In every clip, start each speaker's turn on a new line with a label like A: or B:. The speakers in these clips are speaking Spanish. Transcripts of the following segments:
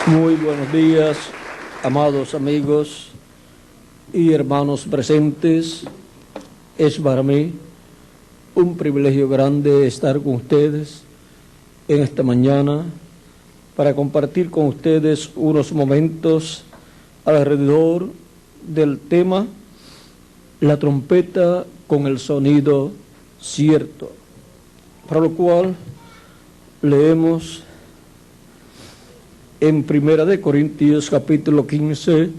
A: Muy buenos días, amados amigos y hermanos presentes. Es para mí un privilegio grande estar con ustedes en esta mañana para compartir con ustedes unos momentos alrededor del tema la trompeta con el sonido cierto, para lo cual leemos en 1 Corintios capítulo 15,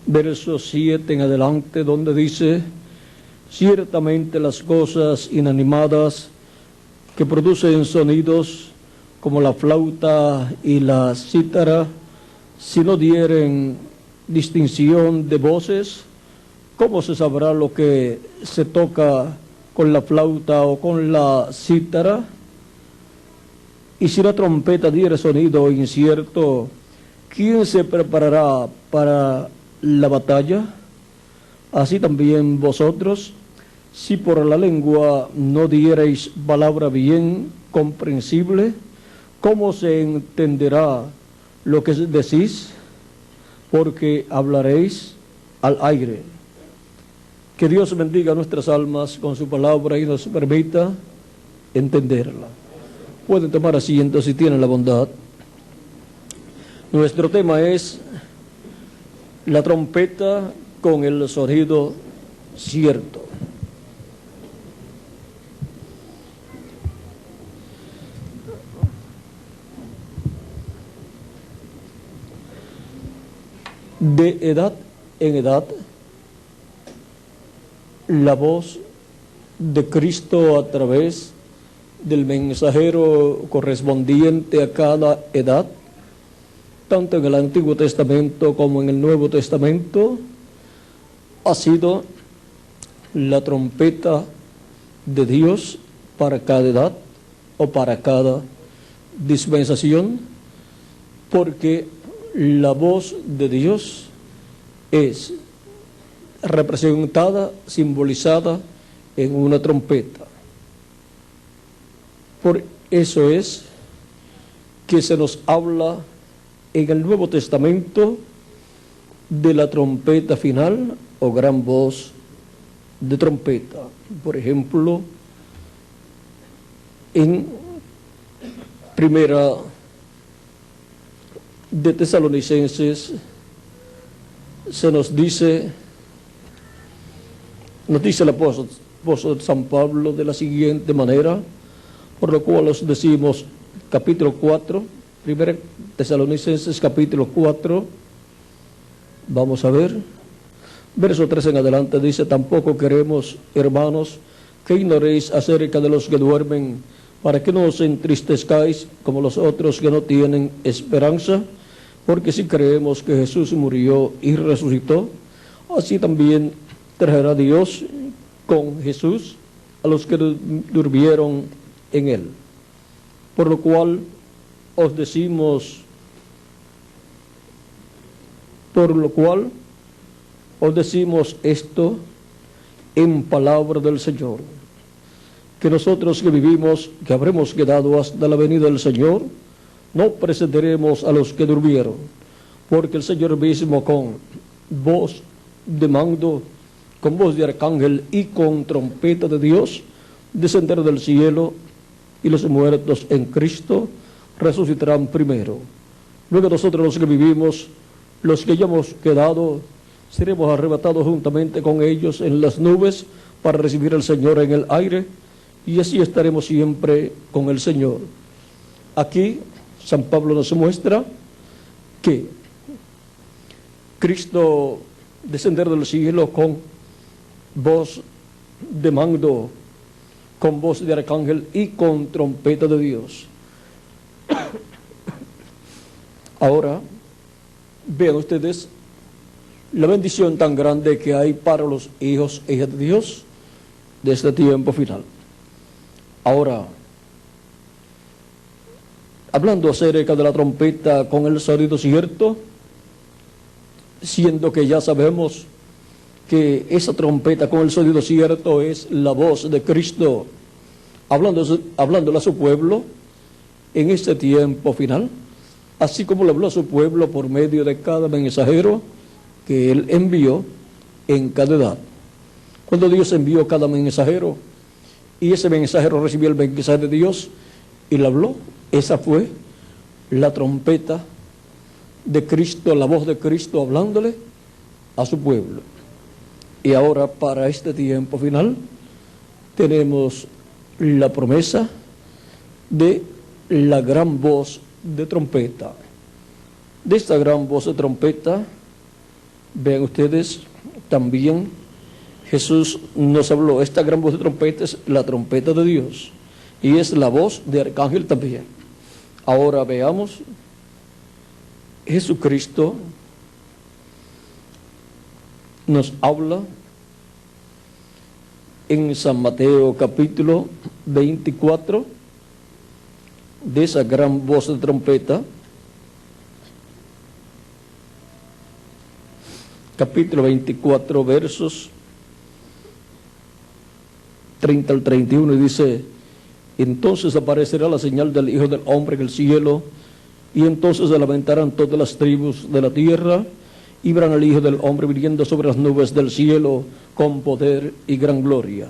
A: verso 7 en adelante, donde dice: ciertamente las cosas inanimadas que producen sonidos como la flauta y la cítara, si no dieren distinción de voces, ¿cómo se sabrá lo que se toca con la flauta o con la cítara? Y si la trompeta diere sonido incierto, ¿quién se preparará para la batalla? Así también vosotros, si por la lengua no diereis palabra bien comprensible, ¿cómo se entenderá lo que decís? Porque hablaréis al aire. Que Dios bendiga nuestras almas con su palabra y nos permita entenderla. Pueden tomar asiento si tienen la bondad. Nuestro tema es la trompeta con el sonido cierto. De edad en edad, la voz de Cristo a través del mensajero correspondiente a cada edad, tanto en el Antiguo Testamento como en el Nuevo Testamento, ha sido la trompeta de Dios para cada edad o para cada dispensación, porque la voz de Dios es representada, simbolizada en una trompeta. Por eso es que se nos habla en el Nuevo Testamento de la trompeta final o gran voz de trompeta. Por ejemplo, en Primera de Tesalonicenses se nos dice el apóstol San Pablo de la siguiente manera, por lo cual os decimos, capítulo 4, 1 Tesalonicenses capítulo 4, vamos a ver, verso 3 en adelante, dice: tampoco queremos, hermanos, que ignoréis acerca de los que duermen, para que no os entristezcáis como los otros que no tienen esperanza, porque si creemos que Jesús murió y resucitó, así también traerá Dios con Jesús a los que durmieron en él. Por lo cual os decimos esto en palabra del Señor, que nosotros que vivimos, que habremos quedado hasta la venida del Señor, no precederemos a los que durmieron, porque el Señor mismo con voz de mando, con voz de arcángel y con trompeta de Dios, descenderá del cielo, y los muertos en Cristo resucitarán primero. Luego nosotros los que vivimos, los que ya hemos quedado, seremos arrebatados juntamente con ellos en las nubes para recibir al Señor en el aire, y así estaremos siempre con el Señor. Aquí San Pablo nos muestra que Cristo descender del cielo con voz de mando, con voz de arcángel y con trompeta de Dios. Ahora, vean ustedes la bendición tan grande que hay para los hijos e hijas de Dios de este tiempo final. Ahora, hablando acerca de la trompeta con el sonido cierto, siendo que ya sabemos que esa trompeta con el sonido cierto es la voz de Cristo hablándole a su pueblo en este tiempo final, así como le habló a su pueblo por medio de cada mensajero que Él envió en cada edad. Cuando Dios envió cada mensajero y ese mensajero recibió el mensaje de Dios y le habló, esa fue la trompeta de Cristo, la voz de Cristo hablándole a su pueblo. Y ahora, para este tiempo final, tenemos la promesa de la gran voz de trompeta. De esta gran voz de trompeta, vean ustedes, también Jesús nos habló. Esta gran voz de trompeta es la trompeta de Dios y es la voz de arcángel también. Ahora veamos, Jesucristo nos habla en San Mateo capítulo 24 de esa gran voz de trompeta. Capítulo 24, versos 30 al 31, y dice: entonces aparecerá la señal del Hijo del Hombre en el cielo, y entonces se lamentarán todas las tribus de la tierra, y verán al Hijo del Hombre viniendo sobre las nubes del cielo con poder y gran gloria.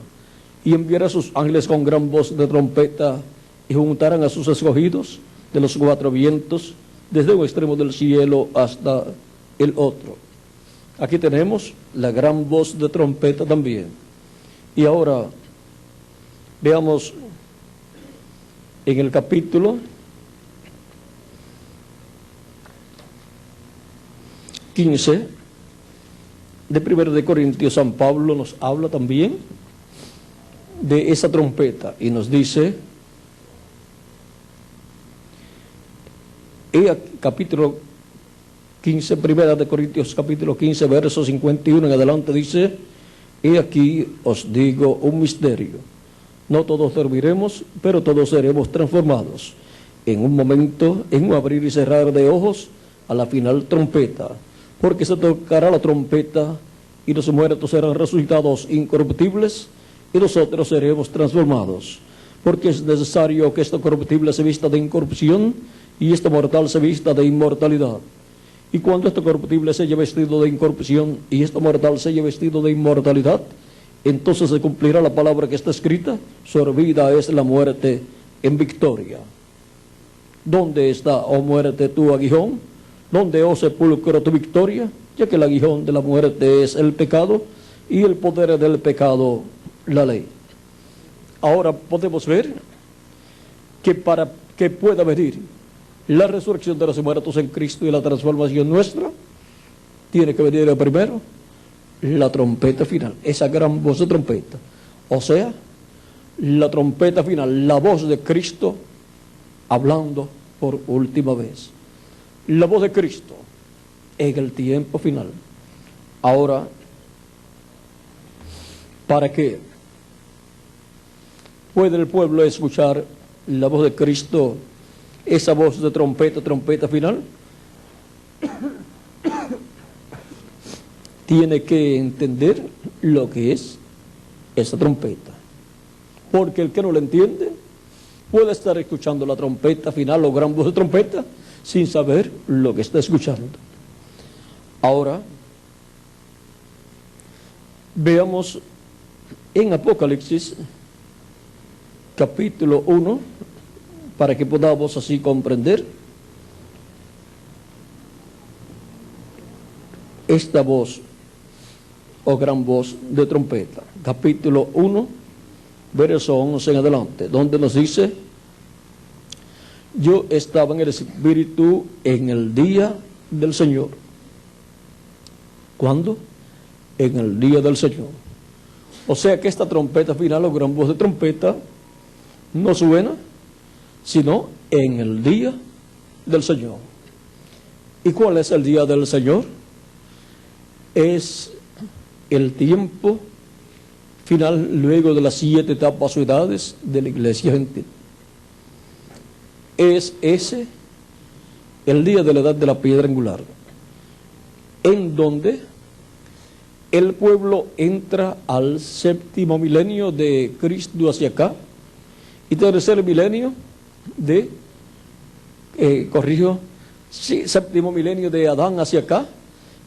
A: Y enviará a sus ángeles con gran voz de trompeta, y juntarán a sus escogidos de los cuatro vientos, desde un extremo del cielo hasta el otro. Aquí tenemos la gran voz de trompeta también. Y ahora veamos en el capítulo 15 de 1 de Corintios. San Pablo nos habla también de esa trompeta y nos dice, capítulo 15, 1 de Corintios capítulo 15, verso 51 en adelante, dice: he aquí os digo un misterio, no todos dormiremos, pero todos seremos transformados en un momento, en un abrir y cerrar de ojos, a la final trompeta, porque se tocará la trompeta y los muertos serán resucitados incorruptibles y nosotros seremos transformados, porque es necesario que esto corruptible se vista de incorrupción y esto mortal se vista de inmortalidad. Y cuando esto corruptible se haya vestido de incorrupción y esto mortal se haya vestido de inmortalidad, entonces se cumplirá la palabra que está escrita: sorbida es la muerte en victoria. ¿Dónde está, oh muerte, tu aguijón? ¿Dónde, oh sepulcro, tu victoria? Ya que el aguijón de la muerte es el pecado y el poder del pecado la ley. Ahora podemos ver que para que pueda venir la resurrección de los muertos en Cristo y la transformación nuestra, tiene que venir primero la trompeta final, esa gran voz de trompeta, o sea, la trompeta final, la voz de Cristo hablando por última vez, la voz de Cristo en el tiempo final. Ahora, para que pueda el pueblo escuchar la voz de Cristo, esa voz de trompeta, trompeta final, tiene que entender lo que es esa trompeta, porque el que no lo entiende puede estar escuchando la trompeta final o gran voz de trompeta sin saber lo que está escuchando. Ahora veamos en Apocalipsis capítulo 1, para que podamos así comprender esta voz o gran voz de trompeta. Capítulo 1, verso 11 en adelante, donde nos dice: yo estaba en el Espíritu en el día del Señor. ¿Cuándo? En el día del Señor. O sea que esta trompeta final o gran voz de trompeta no suena sino en el día del Señor. ¿Y cuál es el día del Señor? Es el tiempo final luego de las 7 etapas o edades de la iglesia gentil. Es ese el día de la edad de la piedra angular. en donde el pueblo entra al séptimo milenio de Cristo hacia acá, y tercer milenio de, séptimo milenio de Adán hacia acá,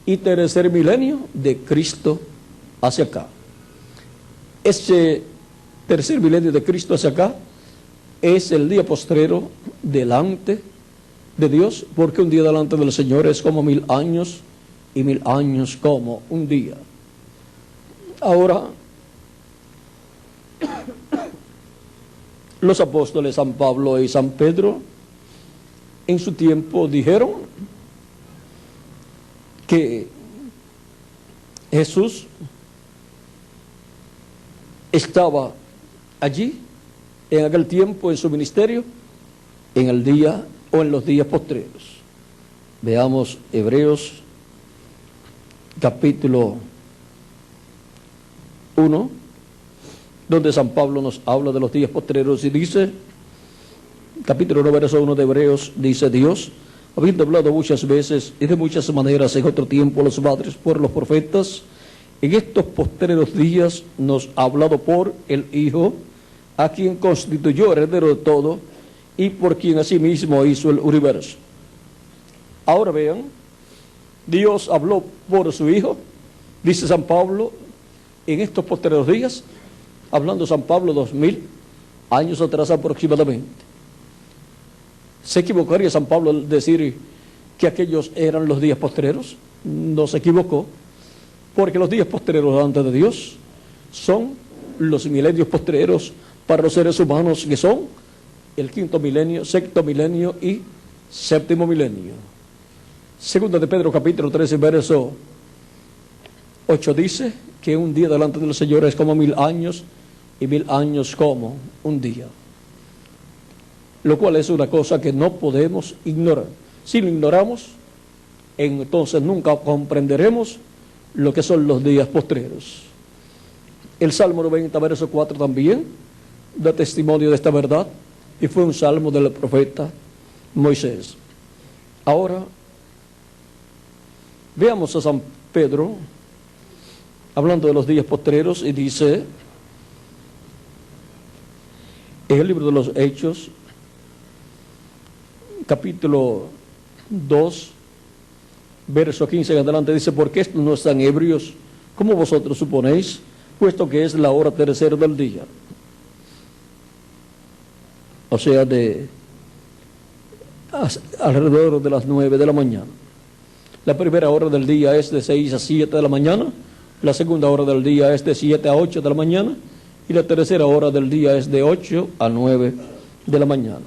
A: y tercer milenio de Cristo hacia acá. Ese tercer milenio de Cristo hacia acá es el día postrero delante de Dios, porque un día delante del Señor es como 1000 años, y 1000 años como un día. Ahora, los apóstoles San Pablo y San Pedro en su tiempo dijeron que Jesús estaba allí en aquel tiempo en su ministerio, en el día o en los días postreros. Veamos Hebreos capítulo 1, donde San Pablo nos habla de los días postreros y dice, capítulo 1, verso 1 de Hebreos, dice: Dios, habiendo hablado muchas veces y de muchas maneras en otro tiempo a los padres por los profetas, en estos postreros días nos ha hablado por el Hijo, a quien constituyó heredero de todo y por quien asimismo hizo el universo. Ahora vean, Dios habló por su Hijo, dice San Pablo, en estos postreros días, hablando San Pablo 2000 años atrás aproximadamente. ¿Se equivocaría San Pablo al decir que aquellos eran los días postreros? No se equivocó, porque los días postreros delante de Dios son los milenios postreros para los seres humanos, que son el quinto milenio, sexto milenio y séptimo milenio. Segunda de Pedro capítulo 13 verso 8 dice que un día delante del Señor es como 1000 años, y 1000 años como un día, lo cual es una cosa que no podemos ignorar. Si lo ignoramos, entonces nunca comprenderemos lo que son los días postreros. El Salmo 90 verso 4 también da testimonio de esta verdad, y fue un salmo del profeta Moisés. Ahora veamos a San Pedro hablando de los días postreros, y dice en el libro de los Hechos capítulo 2 verso 15 en adelante, dice: porque estos no están ebrios como vosotros suponéis, puesto que es la hora tercera del día, o sea, alrededor de las 9 de la mañana. La primera hora del día es de 6 a 7 de la mañana, la segunda hora del día es de 7 a 8 de la mañana, y la tercera hora del día es de 8 a 9 de la mañana.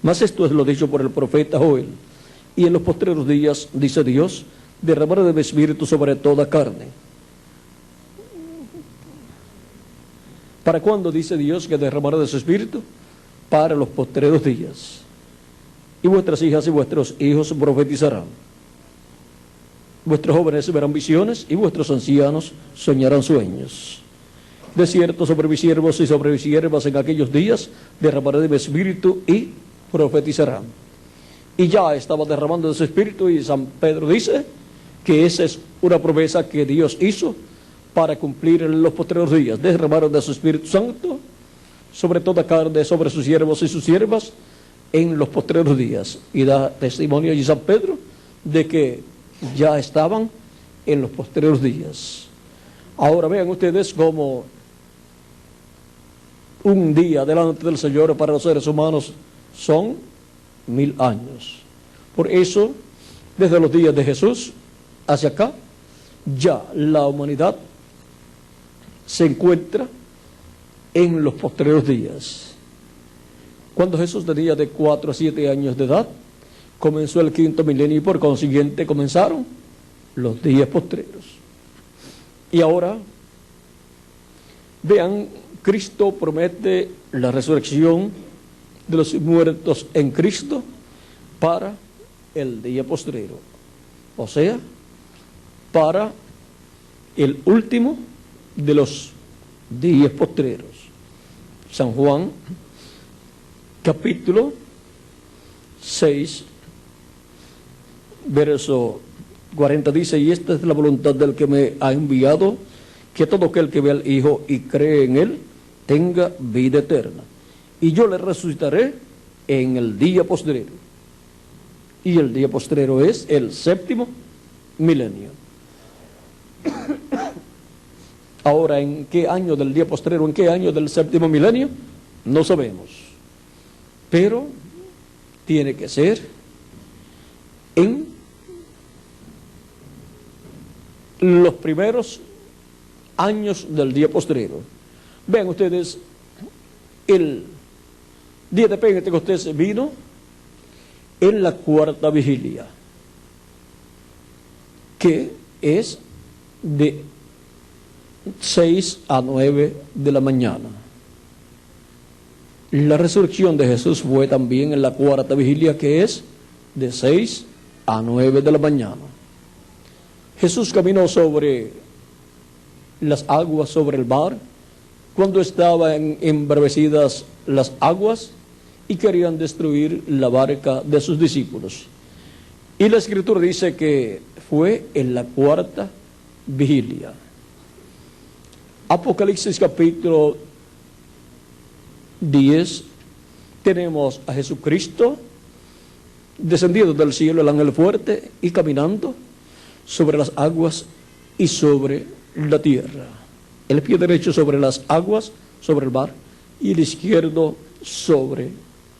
A: Mas esto es lo dicho por el profeta Joel: y en los postreros días, dice Dios, derramaré de mi espíritu sobre toda carne. ¿Para cuándo dice Dios que derramará de su espíritu? Para los postreros días. Y vuestras hijas y vuestros hijos profetizarán. Vuestros jóvenes verán visiones, y vuestros ancianos soñarán sueños. De cierto, sobre mis siervos y sobre mis siervas en aquellos días derramaré de mi espíritu y profetizarán. Y ya estaba derramando de su espíritu, y San Pedro dice que esa es una promesa que Dios hizo para cumplir en los postreros días. Derramaron de su Espíritu Santo sobre toda carne, sobre sus siervos y sus siervas en los postreros días. Y da testimonio allí San Pedro de que ya estaban en los postreros días. Ahora vean ustedes cómo un día delante del Señor para los seres humanos son 1000 años. Por eso, desde los días de Jesús hacia acá, ya la humanidad se encuentra en los postreros días. Cuando Jesús tenía de 4 a 7 años de edad, comenzó el quinto milenio, y por consiguiente comenzaron los días postreros. Y ahora, vean, Cristo promete la resurrección de los muertos en Cristo para el día postrero, o sea, para el último de los días postreros. San Juan capítulo 6 verso 40 dice, y esta es la voluntad del que me ha enviado, que todo aquel que ve al Hijo y cree en Él, tenga vida eterna. Y yo le resucitaré en el día postrero. Y el día postrero es el séptimo milenio. Ahora, ¿en qué año del día postrero, en qué año del séptimo milenio? No sabemos. Pero tiene que ser en los primeros años del día postrero. Vean ustedes, el día de Pentecostés vino en la cuarta vigilia, que es de 6 a 9 de la mañana. La resurrección de Jesús fue también en la cuarta vigilia, que es de 6 a 9 de la mañana. Jesús caminó sobre las aguas, sobre el mar, cuando estaban embravecidas las aguas y querían destruir la barca de sus discípulos. Y la Escritura dice que fue en la cuarta vigilia. Apocalipsis capítulo 10, tenemos a Jesucristo descendido del cielo, el ángel fuerte, y caminando sobre las aguas y sobre la tierra. El pie derecho sobre las aguas, sobre el mar, y el izquierdo sobre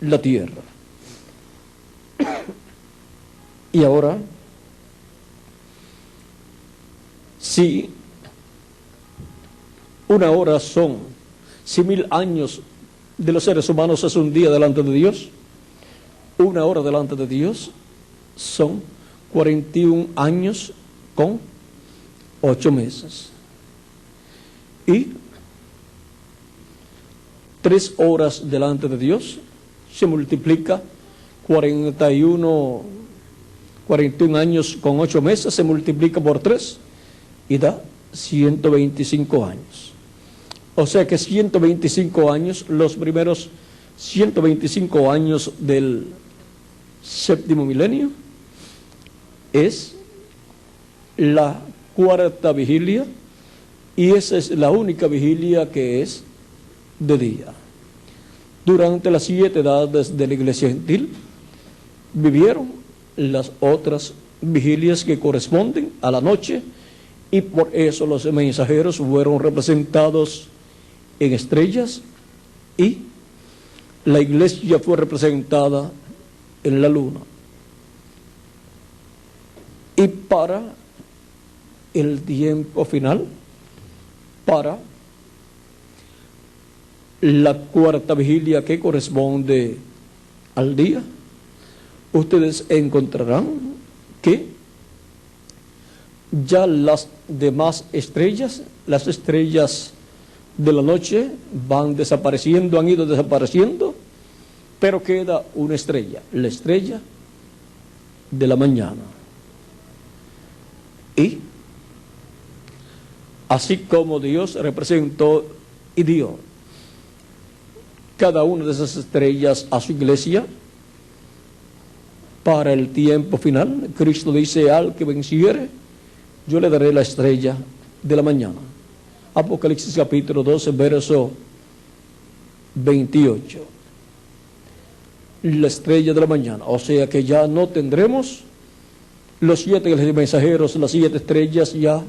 A: la tierra. Y ahora, si una hora son, si 1000 años de los seres humanos es un día delante de Dios, una hora delante de Dios son 41 años con 8 meses. Y 3 horas delante de Dios se multiplica 41 años con 8 meses, se multiplica por 3 y da 125 años. O sea que 125 años, los primeros 125 años del séptimo milenio, es la cuarta vigilia, y esa es la única vigilia que es de día. Durante las 7 edades de la iglesia gentil vivieron las otras vigilias que corresponden a la noche, y por eso los mensajeros fueron representados en estrellas y la iglesia fue representada en la luna. Y para el tiempo final, para la cuarta vigilia que corresponde al día, ustedes encontrarán que ya las demás estrellas, las estrellas de la noche van desapareciendo, han ido desapareciendo, pero queda una estrella, la estrella de la mañana. Y así como Dios representó y dio cada una de esas estrellas a su iglesia para el tiempo final, Cristo dice: al que venciere, yo le daré la estrella de la mañana. Apocalipsis capítulo 12, verso 28. La estrella de la mañana. O sea que ya no tendremos los 7 mensajeros, las 7 estrellas ya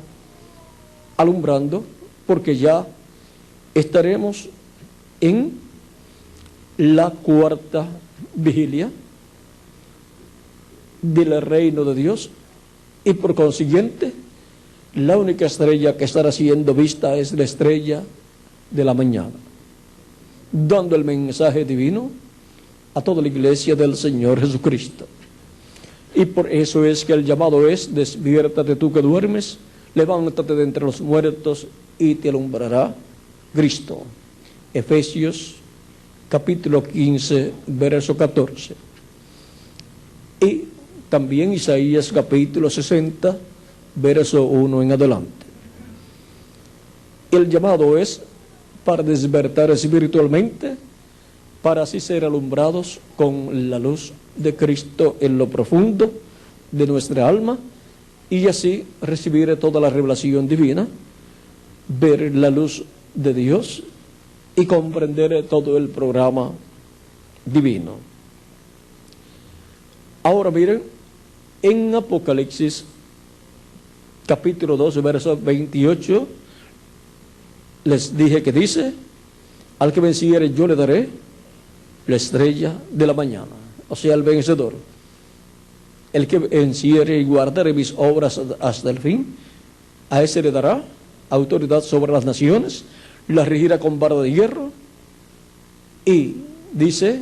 A: alumbrando, porque ya estaremos en la cuarta vigilia del reino de Dios, y por consiguiente la única estrella que estará siendo vista es la estrella de la mañana, dando el mensaje divino a toda la iglesia del Señor Jesucristo. Y por eso es que el llamado es: despiértate tú que duermes, levántate de entre los muertos y te alumbrará Cristo. Efesios capítulo 15, verso 14. Y también Isaías capítulo 60, verso 1 en adelante. El llamado es para despertar espiritualmente, para así ser alumbrados con la luz de Cristo en lo profundo de nuestra alma y así recibir toda la revelación divina, ver la luz de Dios y comprender todo el programa divino. Ahora miren, en Apocalipsis capítulo 2, verso 28, les dije que dice: al que venciere yo le daré la estrella de la mañana, o sea, el vencedor. El que venciere y guardare mis obras hasta el fin, a ese le dará autoridad sobre las naciones, las regirá con vara de hierro, y dice,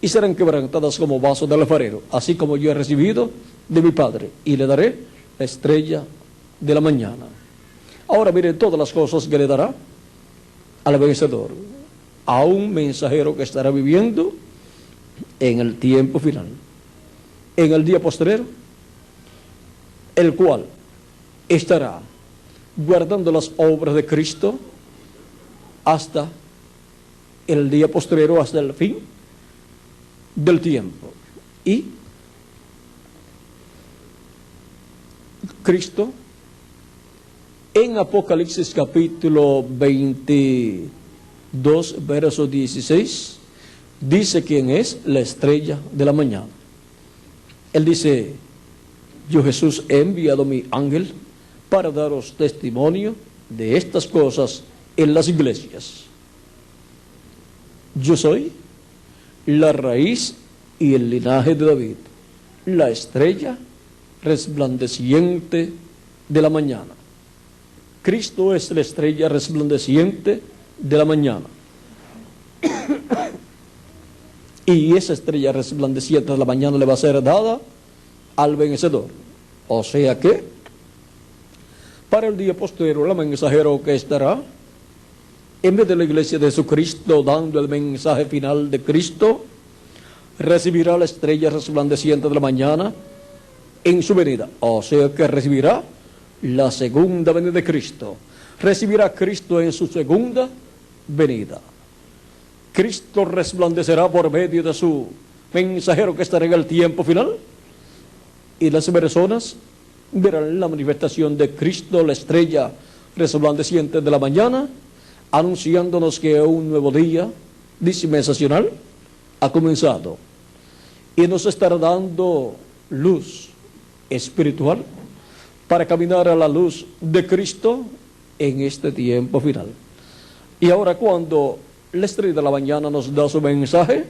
A: y serán quebrantadas como vasos de alfarero, así como yo he recibido de mi Padre, y le daré la estrella de la mañana. Ahora miren todas las cosas que le dará al vencedor, a un mensajero que estará viviendo en el tiempo final, en el día postrero, el cual estará guardando las obras de Cristo hasta el día postrero, hasta el fin del tiempo. Y Cristo, en Apocalipsis capítulo 22, verso 16, dice quién es la estrella de la mañana. Él dice: yo, Jesús, he enviado mi ángel para daros testimonio de estas cosas en las iglesias. Yo soy la raíz y el linaje de David, la estrella resplandeciente de la mañana. Cristo es la estrella resplandeciente de la mañana. Y esa estrella resplandeciente de la mañana le va a ser dada al vencedor. O sea que, para el día postrero, el mensajero que estará en vez de la iglesia de Jesucristo dando el mensaje final de Cristo, recibirá la estrella resplandeciente de la mañana en su venida. O sea que recibirá la segunda venida de Cristo. Recibirá a Cristo en su segunda venida. Cristo resplandecerá por medio de su mensajero que estará en el tiempo final, y las personas verán la manifestación de Cristo, la estrella resplandeciente de la mañana, anunciándonos que un nuevo día dispensacional ha comenzado y nos estará dando luz espiritual para caminar a la luz de Cristo en este tiempo final. Y ahora, cuando la estrella de la mañana nos da su mensaje,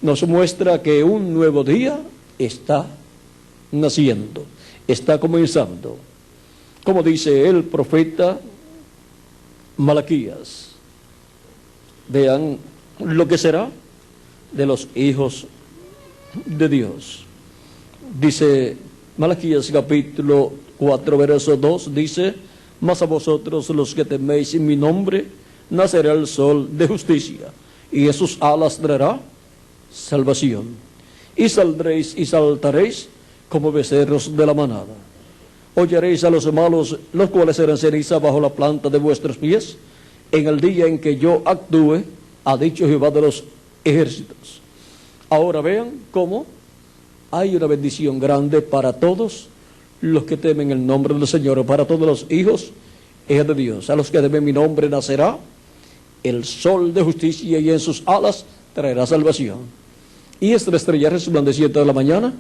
A: nos muestra que un nuevo día está naciendo, está comenzando, como dice el profeta Malaquías. Vean lo que será de los hijos de Dios. Dice Malaquías capítulo 4, verso 2, dice: mas a vosotros los que teméis en mi nombre, nacerá el sol de justicia, y en sus alas traerá salvación. Y saldréis y saltaréis como becerros de la manada. Hollaréis a los malos, los cuales serán ceniza bajo la planta de vuestros pies, en el día en que yo actúe, ha dicho Jehová de los ejércitos. Ahora vean cómo hay una bendición grande para todos los que temen el nombre del Señor, para todos los hijos de Dios. A los que temen mi nombre nacerá el sol de justicia, y en sus alas traerá salvación. Y esta es la estrella resplandeciente de la mañana,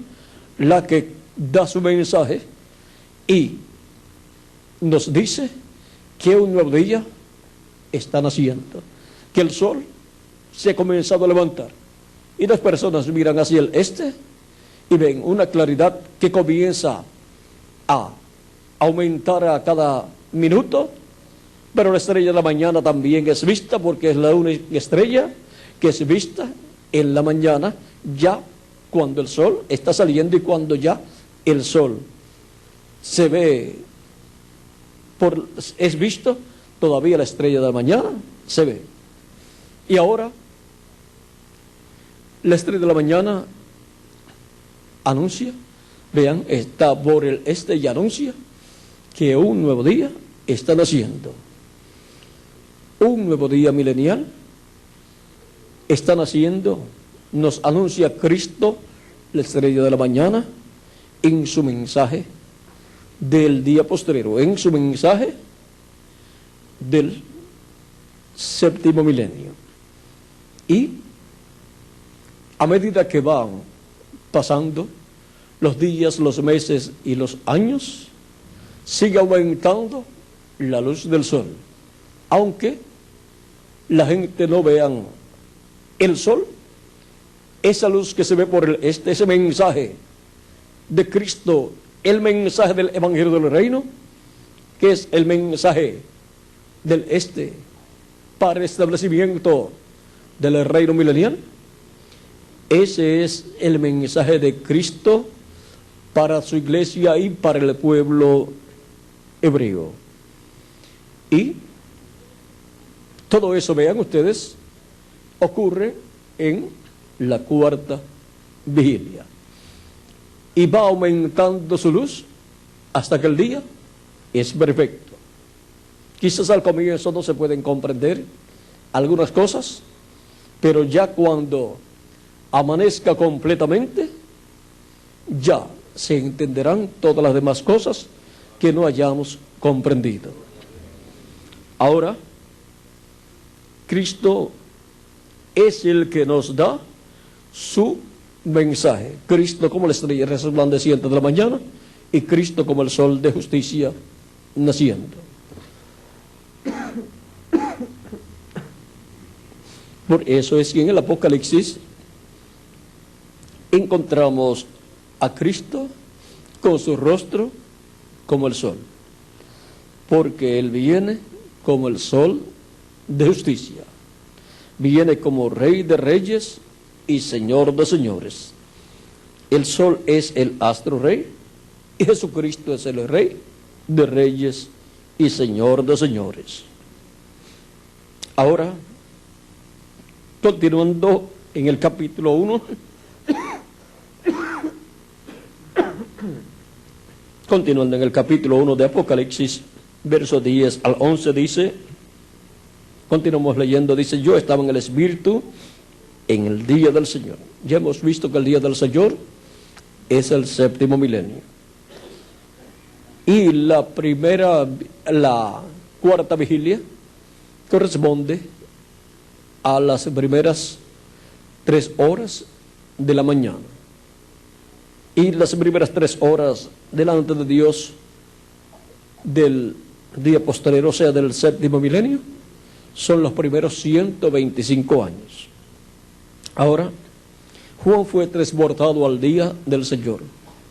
A: la que da su mensaje y nos dice que un nuevo día está naciendo, que el sol se ha comenzado a levantar, y las personas miran hacia el este y ven una claridad que comienza a aumentar a cada minuto. Pero la estrella de la mañana también es vista, porque es la única estrella que es vista en la mañana, ya cuando el sol está saliendo, y cuando ya el sol se ve, es visto, todavía la estrella de la mañana se ve. Y ahora, la estrella de la mañana anuncia, vean, está por el este y anuncia que un nuevo día está naciendo. Un nuevo día milenial está naciendo, nos anuncia Cristo, la estrella de la mañana, en su mensaje del día postrero, en su mensaje del séptimo milenio. Y a medida que van pasando los días, los meses y los años, sigue aumentando la luz del sol. Aunque la gente no vean el sol, esa luz que se ve por ese mensaje de Cristo, el mensaje del Evangelio del Reino, que es el mensaje del para el establecimiento del reino milenial, ese es el mensaje de Cristo para su iglesia y para el pueblo hebreo. Y todo eso, vean ustedes, ocurre en la cuarta vigilia. Y va aumentando su luz hasta que el día es perfecto. Quizás al comienzo no se pueden comprender algunas cosas, pero ya cuando amanezca completamente, ya se entenderán todas las demás cosas que no hayamos comprendido. Ahora, Cristo es el que nos da su mensaje. Cristo como la estrella resplandeciente de la mañana y Cristo como el sol de justicia naciendo. Por eso es que en el Apocalipsis encontramos a Cristo con su rostro como el sol, porque Él viene como el sol de justicia, viene como Rey de reyes y Señor de señores. El sol es el astro rey y Jesucristo es el Rey de reyes y Señor de señores. Ahora, continuando en el capítulo 1, continuando en el capítulo 1 de Apocalipsis, versos 10 al 11 dice, continuamos leyendo, dice, yo estaba en el Espíritu en el día del Señor. Ya hemos visto que el día del Señor es el séptimo milenio. Y la cuarta vigilia corresponde a las primeras 3 horas de la mañana. Y las primeras 3 horas delante de Dios del día posterior, o sea, del séptimo milenio, son los primeros 125 años. Ahora, Juan fue transportado al día del Señor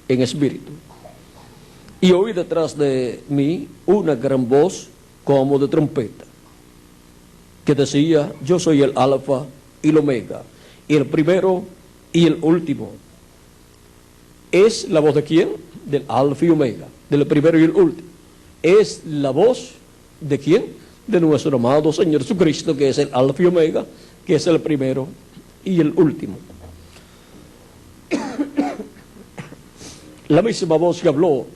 A: en espíritu. Y oí detrás de mí una gran voz como de trompeta, que decía, yo soy el Alfa y el Omega, el primero y el último. ¿Es la voz de quién? Del Alfa y Omega, del primero y el último. ¿Es la voz de quién? De nuestro amado Señor Jesucristo, que es el Alfa y Omega, que es el primero y el último. La misma voz que habló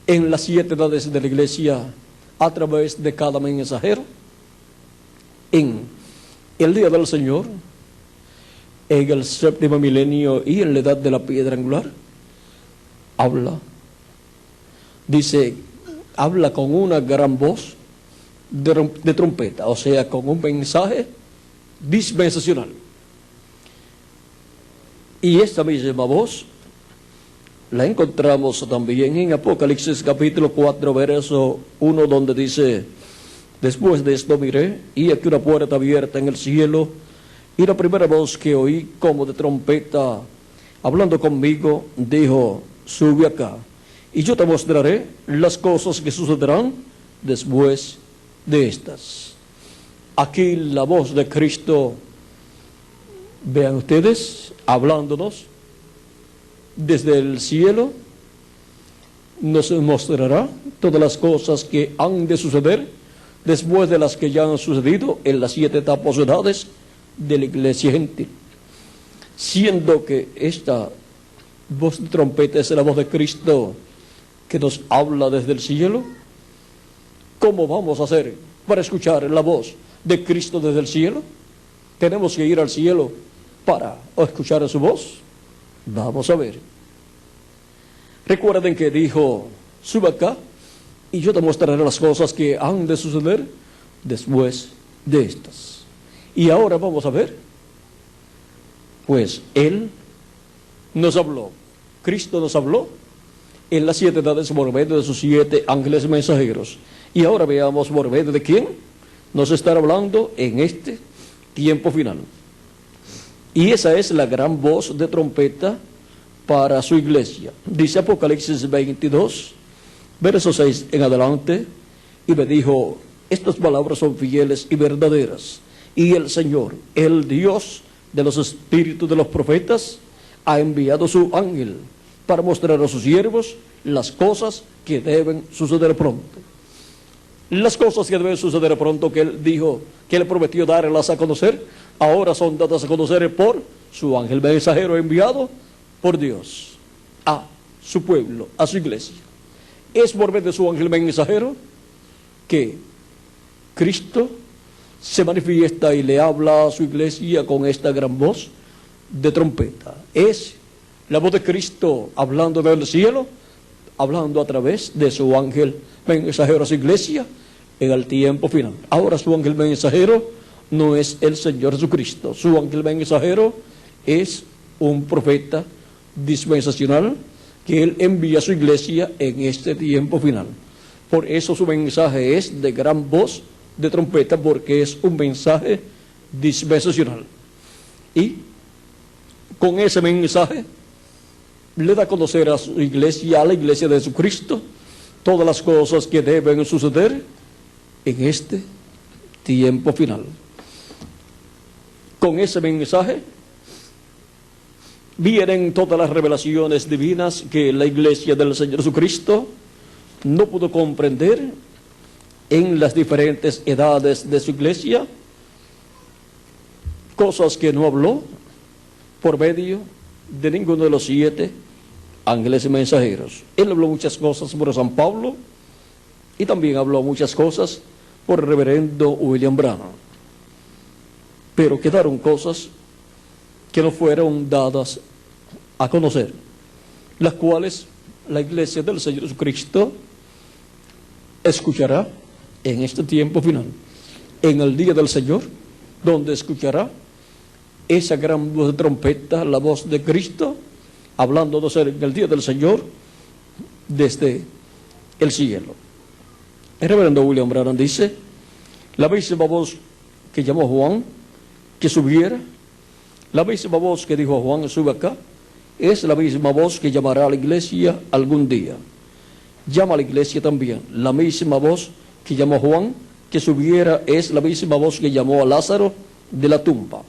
A: en las 7 edades de la iglesia a través de cada mensajero, en el día del Señor, en el séptimo milenio y en la edad de la piedra angular, habla, dice, habla con una gran voz de trompeta, o sea, con un mensaje dispensacional. Y esta misma voz la encontramos también en Apocalipsis capítulo 4, verso 1, donde dice, después de esto miré, y aquí una puerta abierta en el cielo, y la primera voz que oí como de trompeta, hablando conmigo, dijo, sube acá, y yo te mostraré las cosas que sucederán después de estas. Aquí la voz de Cristo, vean ustedes, hablándonos desde el cielo, nos mostrará todas las cosas que han de suceder después de las que ya han sucedido en las 7 etapas o edades de la iglesia gentil. Siendo que esta voz de trompeta es la voz de Cristo que nos habla desde el cielo, ¿cómo vamos a hacer para escuchar la voz de Cristo desde el cielo? ¿Tenemos que ir al cielo para escuchar su voz? Vamos a ver. Recuerden que dijo, sube acá y yo te mostraré las cosas que han de suceder después de estas. Y ahora vamos a ver, pues Él nos habló, Cristo nos habló en las 7 edades por medio de sus 7 ángeles mensajeros. Y ahora veamos por medio de quién nos estará hablando en este tiempo final. Y esa es la gran voz de trompeta para su iglesia. Dice Apocalipsis 22, verso 6 en adelante, y me dijo, estas palabras son fieles y verdaderas, y el Señor, el Dios de los espíritus de los profetas, ha enviado su ángel para mostrar a sus siervos las cosas que deben suceder pronto. Las cosas que deben suceder pronto que Él dijo, que Él prometió darlas a conocer, ahora son dadas a conocer por su ángel mensajero enviado por Dios a su pueblo, a su iglesia. Es por medio de su ángel mensajero que Cristo se manifiesta y le habla a su iglesia con esta gran voz de trompeta. Es la voz de Cristo hablando del cielo, hablando a través de su ángel mensajero a su iglesia en el tiempo final. Ahora su ángel mensajero no es el Señor Jesucristo. Su ángel mensajero es un profeta dispensacional que Él envía a su iglesia en este tiempo final. Por eso su mensaje es de gran voz de trompeta, porque es un mensaje dispensacional. Y con ese mensaje le da a conocer a su iglesia, a la iglesia de Jesucristo, todas las cosas que deben suceder en este tiempo final. Con ese mensaje vienen todas las revelaciones divinas que la iglesia del Señor Jesucristo no pudo comprender en las diferentes edades de su iglesia, cosas que no habló por medio de ninguno de los 7 ángeles mensajeros. Él habló muchas cosas por San Pablo y también habló muchas cosas por el reverendo William Branham. Pero quedaron cosas que no fueron dadas a conocer, las cuales la iglesia del Señor Jesucristo escuchará en este tiempo final, en el día del Señor, donde escuchará esa gran voz de trompeta, la voz de Cristo, hablándonos en el día del Señor desde el cielo. El reverendo William Branham dice, la misma voz que llamó a Juan que subiera, la misma voz que dijo a Juan, sube acá, es la misma voz que llamará a la iglesia algún día. Llama a la iglesia también. La misma voz que llamó a Juan que subiera es la misma voz que llamó a Lázaro de la tumba.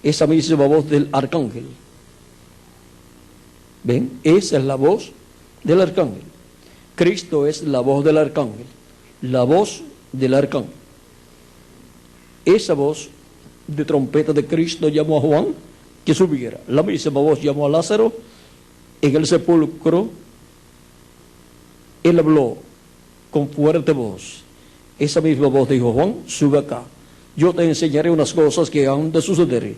A: Esa misma voz del arcángel. ¿Ven? Esa es la voz del arcángel. Cristo es la voz del arcángel. La voz del arcángel. Esa voz de trompeta de Cristo llamó a Juan que subiera. La misma voz llamó a Lázaro en el sepulcro. Él habló con fuerte voz. Esa misma voz dijo, Juan, sube acá. Yo te enseñaré unas cosas que han de suceder.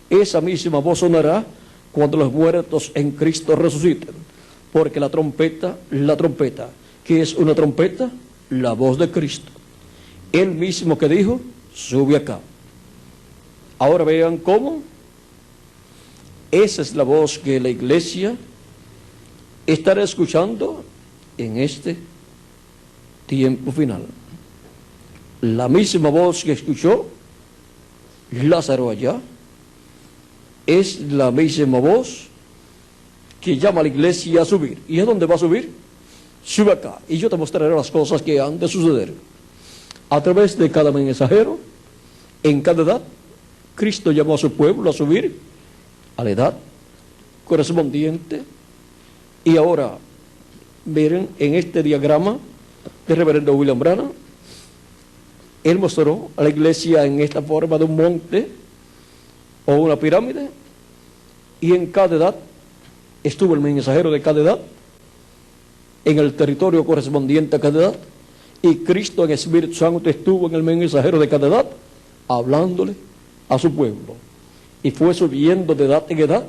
A: Esa misma voz sonará cuando los muertos en Cristo resuciten. Porque la trompeta, ¿qué es una trompeta? La voz de Cristo. Él mismo que dijo, sube acá. Ahora vean cómo esa es la voz que la iglesia estará escuchando en este tiempo final. La misma voz que escuchó Lázaro allá es la misma voz que llama a la iglesia a subir. ¿Y a dónde va a subir? Sube acá y yo te mostraré las cosas que han de suceder. A través de cada mensajero, en cada edad, Cristo llamó a su pueblo a subir a la edad correspondiente. Y ahora, miren, en este diagrama del reverendo William Branham, él mostró a la iglesia en esta forma de un monte o una pirámide, y en cada edad estuvo el mensajero de cada edad, en el territorio correspondiente a cada edad, y Cristo en Espíritu Santo estuvo en el mensajero de cada edad, hablándole a su pueblo, y fue subiendo de edad en edad.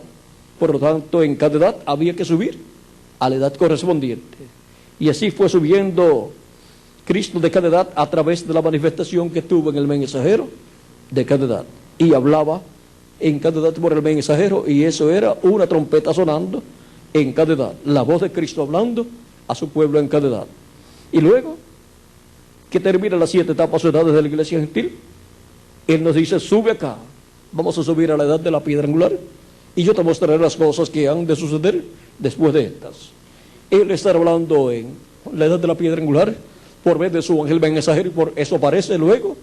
A: Por lo tanto, en cada edad había que subir a la edad correspondiente. Y así fue subiendo Cristo de cada edad a través de la manifestación que tuvo en el mensajero de cada edad. Y hablaba en cada edad por el mensajero, y eso era una trompeta sonando en cada edad. La voz de Cristo hablando a su pueblo en cada edad. Y luego que termina las 7 etapas o edades de la iglesia gentil, Él nos dice: sube acá, vamos a subir a la edad de la piedra angular, y yo te mostraré las cosas que han de suceder después de estas. Él está hablando en la edad de la piedra angular por medio de su ángel mensajero, y por eso aparece luego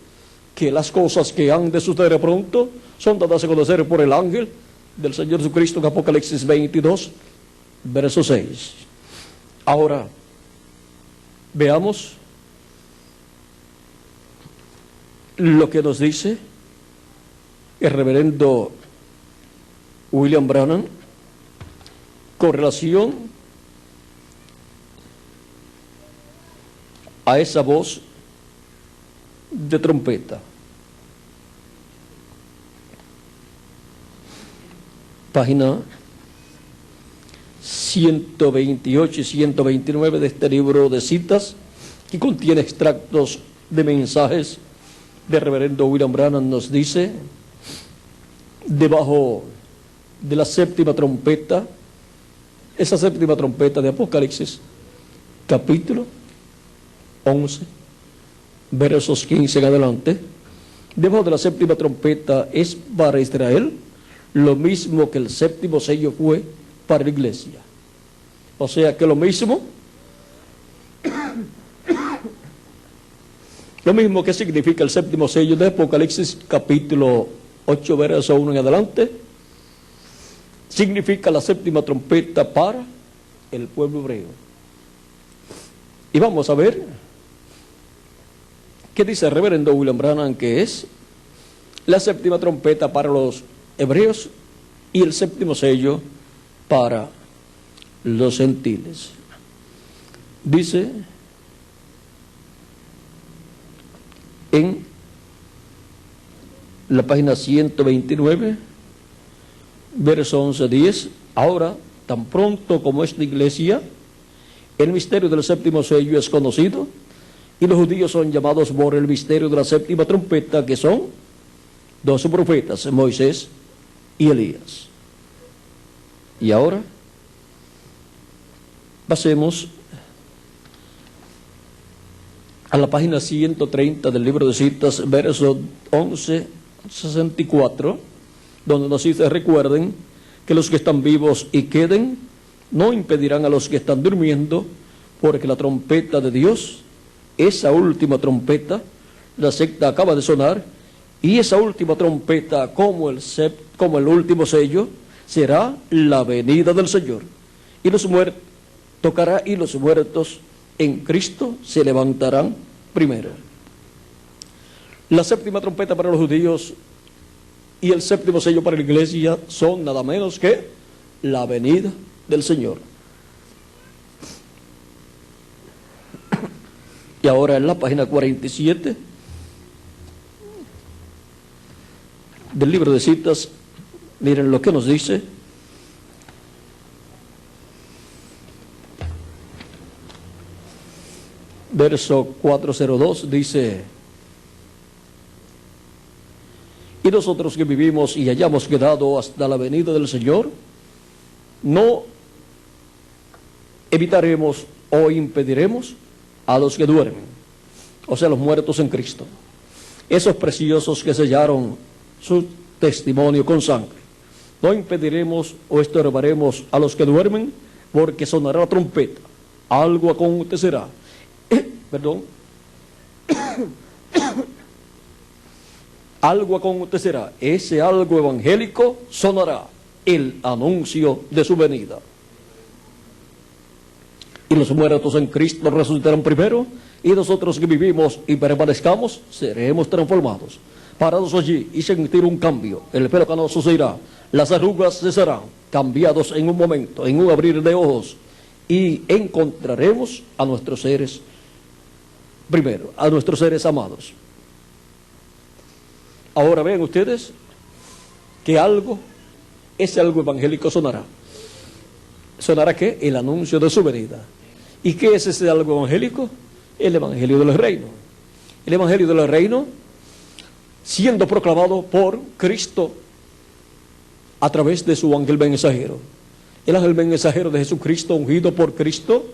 A: que las cosas que han de suceder pronto son dadas a conocer por el ángel del Señor Jesucristo en Apocalipsis 22, verso 6. Ahora, veamos lo que nos dice el reverendo William Branham con relación a esa voz de trompeta. Página 128 y 129 de este libro de citas, que contiene extractos de mensajes del reverendo William Branham, nos dice: debajo de la séptima trompeta, esa séptima trompeta de Apocalipsis, capítulo 11, versos 15 en adelante, debajo de la séptima trompeta es para Israel lo mismo que el séptimo sello fue para la iglesia. O sea que lo mismo que significa el séptimo sello de Apocalipsis capítulo 8, verso 1 en adelante, significa la séptima trompeta para el pueblo hebreo. Y vamos a ver qué dice el reverendo William Branham que es la séptima trompeta para los hebreos y el séptimo sello para los gentiles. Dice en la página 129, verso 11-10: ahora, tan pronto como esta iglesia, el misterio del séptimo sello es conocido, y los judíos son llamados por el misterio de la séptima trompeta, que son 2 profetas, Moisés y Elías. Y ahora pasemos a la página 130 del libro de citas, verso 11-64, donde nos dice: recuerden que los que están vivos y queden no impedirán a los que están durmiendo, porque la trompeta de Dios, esa última trompeta, la sexta acaba de sonar, y esa última trompeta, como el último sello, será la venida del Señor. Y tocará, y los muertos en Cristo se levantarán primero. La séptima trompeta para los judíos y el séptimo sello para la iglesia son nada menos que la venida del Señor. Y ahora en la página 47 del libro de citas, miren lo que nos dice. Verso 402 dice: y nosotros que vivimos y hayamos quedado hasta la venida del Señor, no evitaremos o impediremos a los que duermen, o sea, los muertos en Cristo, esos preciosos que sellaron su testimonio con sangre. No impediremos o estorbaremos a los que duermen, porque sonará la trompeta, algo acontecerá. Algo acontecerá. Ese algo evangélico sonará, el anuncio de su venida. Y los muertos en Cristo resucitarán primero, y nosotros que vivimos y permanezcamos seremos transformados, parados allí y sentir un cambio. El pelo canoso se irá, las arrugas cesarán, cambiados en un momento, en un abrir de ojos, y encontraremos a nuestros seres primero, a nuestros seres amados. Ahora vean ustedes que ese algo evangélico sonará. sonará ¿qué? El anuncio de su venida. ¿Y qué es ese algo evangélico? El evangelio del reino. El evangelio del reino siendo proclamado por Cristo a través de su ángel mensajero. El ángel mensajero de Jesucristo, ungido por Cristo,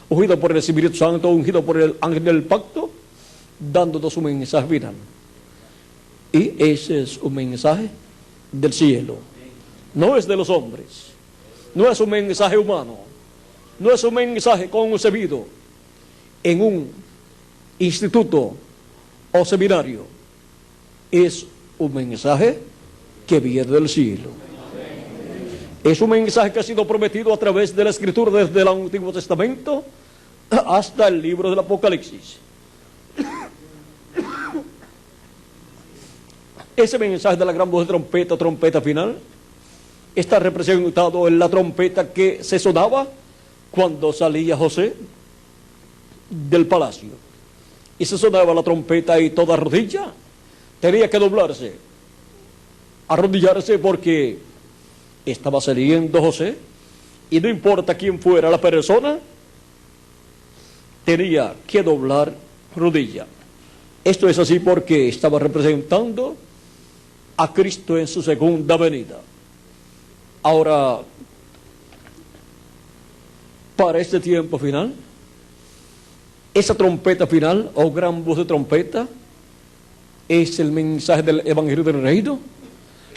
A: ungido por el Espíritu Santo, ungido por el ángel del pacto, dándonos un mensaje final. Y ese es un mensaje del cielo. No es de los hombres. No es un mensaje humano. No es un mensaje concebido en un instituto o seminario. Es un mensaje que viene del cielo. Es un mensaje que ha sido prometido a través de la Escritura desde el Antiguo Testamento hasta el libro del Apocalipsis. Ese mensaje de la gran voz de trompeta, trompeta final, está representado en la trompeta que se sonaba cuando salía José del palacio. Y se sonaba la trompeta y toda rodilla tenía que doblarse, arrodillarse, porque estaba saliendo José, y no importa quién fuera la persona, tenía que doblar rodilla. Esto es así porque estaba representando a Cristo en su segunda venida. Ahora, para este tiempo final, esa trompeta final o gran voz de trompeta es el mensaje del Evangelio del Reino,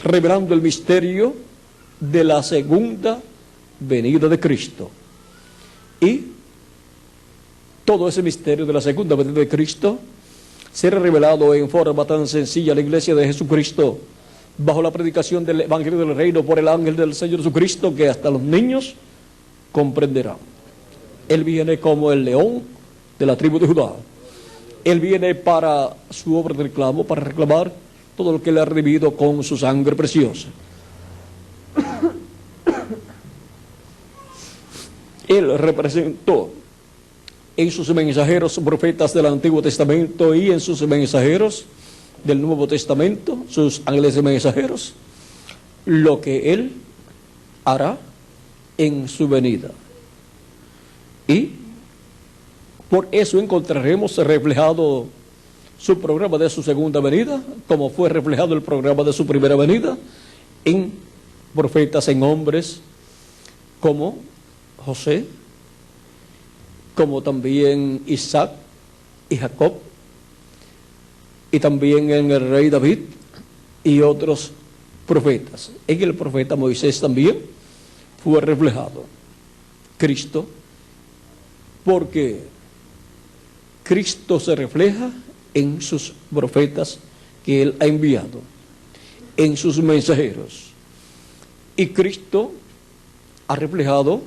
A: revelando el misterio de la segunda venida de Cristo. Y todo ese misterio de la segunda venida de Cristo será revelado en forma tan sencilla a la iglesia de Jesucristo, bajo la predicación del Evangelio del Reino por el ángel del Señor Jesucristo, que hasta los niños comprenderán. Él viene como el león de la tribu de Judá. Él viene para su obra de reclamo, para reclamar todo lo que le ha redimido con su sangre preciosa. Él representó en sus mensajeros profetas del Antiguo Testamento y en sus mensajeros del Nuevo Testamento, sus ángeles mensajeros, lo que Él hará en su venida. Y por eso encontraremos reflejado su programa de su segunda venida, como fue reflejado el programa de su primera venida, en profetas, en hombres como José, como también Isaac y Jacob, y también en el rey David y otros profetas. En el profeta Moisés también fue reflejado Cristo, porque Cristo se refleja en sus profetas que Él ha enviado, en sus mensajeros. Y Cristo ha reflejado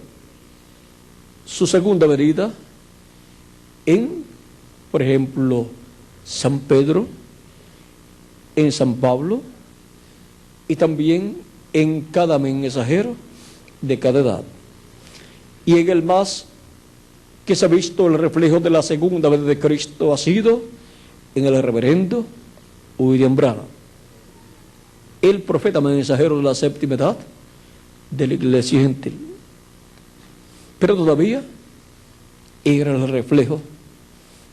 A: su segunda venida en, por ejemplo, San Pedro, en San Pablo, y también en cada mensajero de cada edad. Y en el más que se ha visto el reflejo de la segunda venida de Cristo ha sido en el reverendo William Branham, el profeta mensajero de la séptima edad de la iglesia gentil. Pero todavía era el reflejo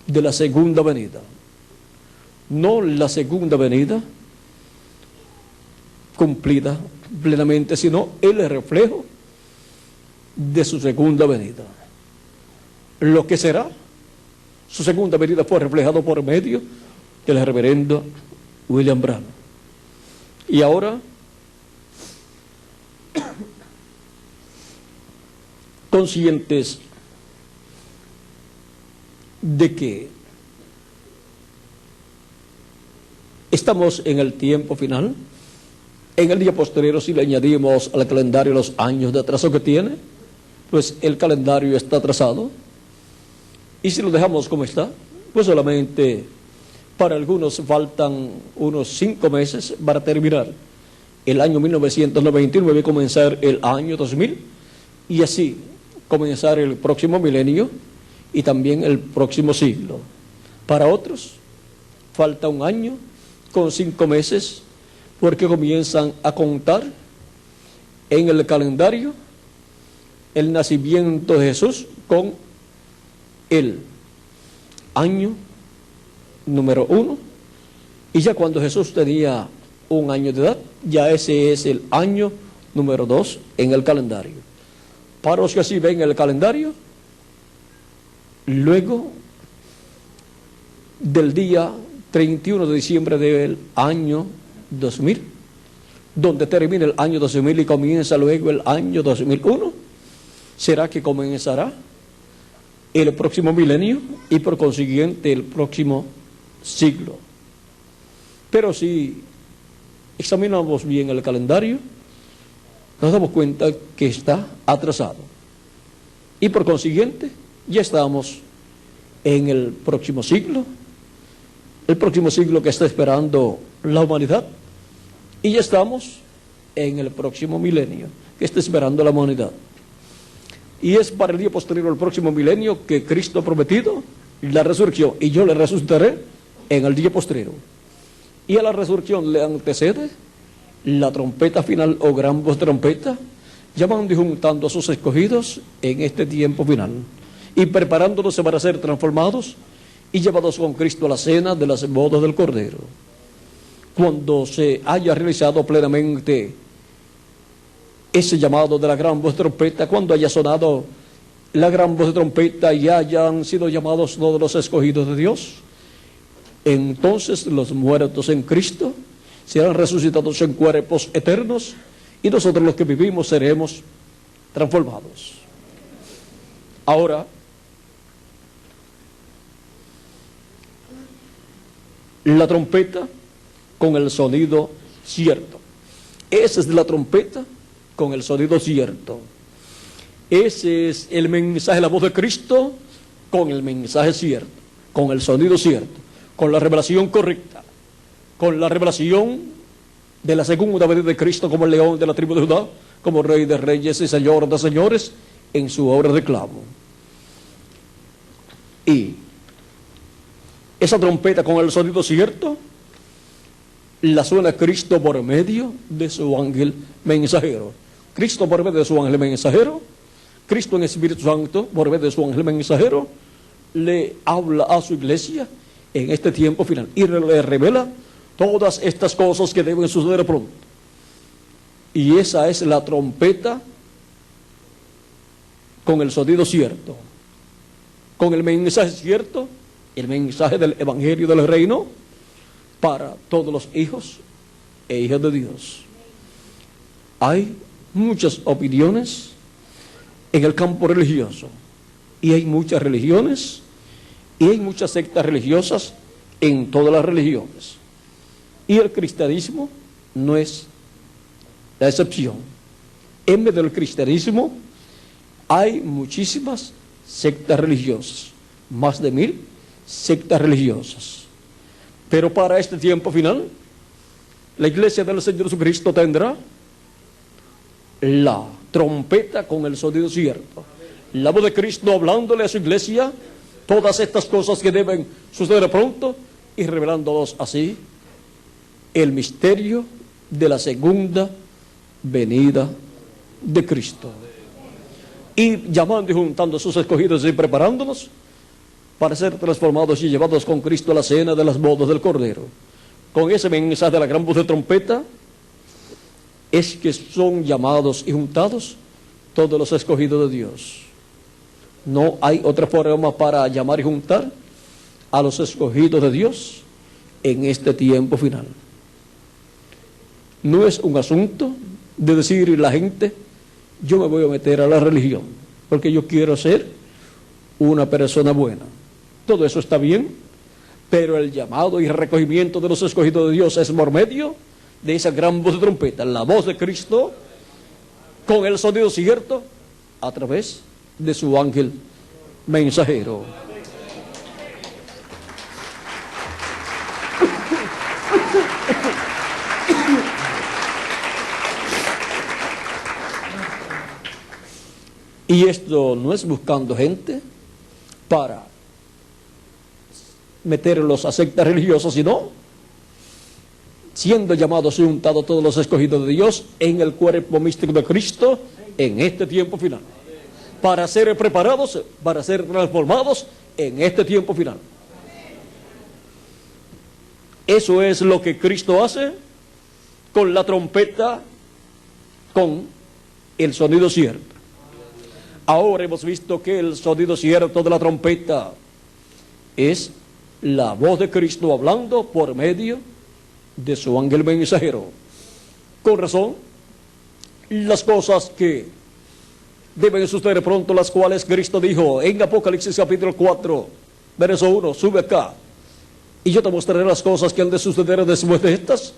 A: de la segunda venida, no la segunda venida cumplida plenamente, sino el reflejo de su segunda venida. Lo que será su segunda venida fue reflejado por medio del reverendo William Branham. Y ahora, conscientes de que estamos en el tiempo final, en el día posterior, si le añadimos al calendario los años de atraso que tiene, pues el calendario está atrasado. Y si lo dejamos como está, pues solamente para algunos faltan unos 5 meses para terminar el año 1999 y comenzar el año 2000, y así comenzar el próximo milenio y también el próximo siglo. Para otros falta un año con 5 meses, porque comienzan a contar en el calendario el nacimiento de Jesús con el año número 1, y ya cuando Jesús tenía 1 año de edad, ya ese es el año número 2 en el calendario. Para los que así ven el calendario, luego del día 31 de diciembre del año 2000, donde termina el año 2000 y comienza luego el año 2001, será que comenzará el próximo milenio y por consiguiente el próximo siglo. Pero si examinamos bien el calendario, nos damos cuenta que está atrasado. Y por consiguiente, ya estamos en el próximo siglo que está esperando la humanidad, y ya estamos en el próximo milenio que está esperando la humanidad. Y es para el día posterior al próximo milenio que Cristo ha prometido la resurrección, y yo le resucitaré en el día posterior. Y a la resurrección le antecede la trompeta final o gran voz de trompeta, llamando y juntando a sus escogidos en este tiempo final, y preparándonos para ser transformados y llevados con Cristo a la cena de las bodas del Cordero. Cuando se haya realizado plenamente ese llamado de la gran voz de trompeta, cuando haya sonado la gran voz de trompeta y hayan sido llamados todos los escogidos de Dios, entonces los muertos en Cristo serán resucitados en cuerpos eternos, y nosotros los que vivimos seremos transformados. Ahora, la trompeta con el sonido cierto. Esa es la trompeta con el sonido cierto. Ese es el mensaje, la voz de Cristo con el mensaje cierto, con el sonido cierto, con la revelación correcta, con la revelación de la segunda venida de Cristo como el león de la tribu de Judá, como Rey de reyes y Señor de señores en su obra de clavo. Y esa trompeta con el sonido cierto la suena Cristo por medio de su ángel mensajero. Cristo por medio de su ángel mensajero, Cristo en Espíritu Santo por medio de su ángel mensajero, le habla a su iglesia en este tiempo final y le revela todas estas cosas que deben suceder pronto. Y esa es la trompeta con el sonido cierto, con el mensaje cierto, el mensaje del Evangelio del Reino para todos los hijos e hijas de Dios. Hay muchas opiniones en el campo religioso, y hay muchas religiones y hay muchas sectas religiosas en todas las religiones, y el cristianismo no es la excepción. En medio del cristianismo hay muchísimas sectas religiosas, más de 1000 sectas religiosas. Pero para este tiempo final, la iglesia del Señor Jesucristo tendrá la trompeta con el sonido cierto, la voz de Cristo hablándole a su iglesia todas estas cosas que deben suceder pronto, y revelándonos así el misterio de la segunda venida de Cristo, y llamando y juntando a sus escogidos y preparándonos para ser transformados y llevados con Cristo a la cena de las bodas del Cordero. Con ese mensaje de la gran voz de trompeta es que son llamados y juntados todos los escogidos de Dios. No hay otra forma para llamar y juntar a los escogidos de Dios en este tiempo final. No es un asunto de decir la gente, yo me voy a meter a la religión porque yo quiero ser una persona buena. Todo eso está bien, pero el llamado y el recogimiento de los escogidos de Dios es por medio de esa gran voz de trompeta, la voz de Cristo con el sonido cierto a través de su ángel mensajero. Y esto no es buscando gente para meterlos a sectas religiosas, sino siendo llamados y juntados todos los escogidos de Dios en el cuerpo místico de Cristo en este tiempo final. para ser preparados, para ser transformados en este tiempo final. Eso es lo que Cristo hace con la trompeta, con el sonido cierto. Ahora hemos visto que el sonido cierto de la trompeta es la voz de Cristo hablando por medio de su ángel mensajero. Con razón, las cosas que deben suceder pronto, las cuales Cristo dijo en Apocalipsis capítulo 4, verso 1, sube acá, y yo te mostraré las cosas que han de suceder después de estas.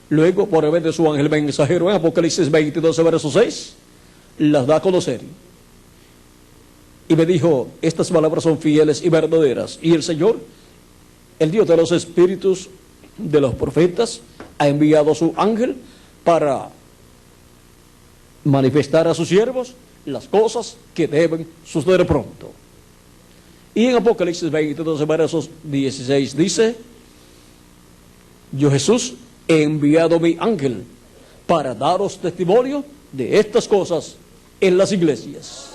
A: Luego, por medio de su ángel mensajero, en Apocalipsis 22, verso 6, las da a conocer. Y me dijo, estas palabras son fieles y verdaderas. Y el Señor, el Dios de los espíritus de los profetas, ha enviado a su ángel para manifestar a sus siervos las cosas que deben suceder pronto. Y en Apocalipsis 22, versos 16 dice, yo Jesús he enviado mi ángel para daros testimonio de estas cosas en las iglesias.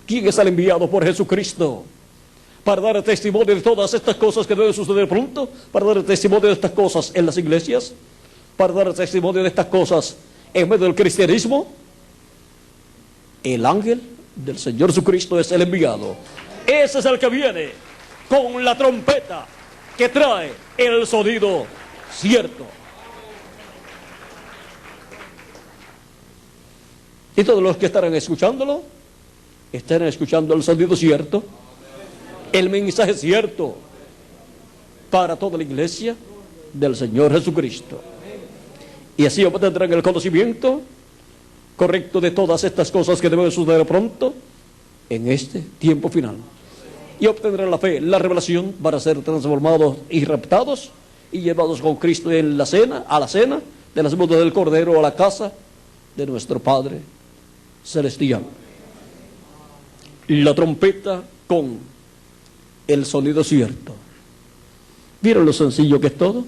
A: ¿Quién es el enviado por Jesucristo? Para dar testimonio de todas estas cosas que deben suceder pronto, para dar testimonio de estas cosas en las iglesias, para dar testimonio de estas cosas en medio del cristianismo. El ángel del Señor Jesucristo es el enviado. Ese es el que viene con la trompeta que trae el sonido cierto. Y todos los que estarán escuchándolo, estarán escuchando el sonido cierto, el mensaje cierto para toda la iglesia del Señor Jesucristo. Y así obtendrán el conocimiento correcto de todas estas cosas que deben suceder pronto en este tiempo final. Y obtendrán la fe, la revelación para ser transformados y raptados y llevados con Cristo en la cena, a la cena de las bodas del Cordero, a la casa de nuestro Padre Celestial. La trompeta con el sonido cierto. ¿Vieron lo sencillo que es todo?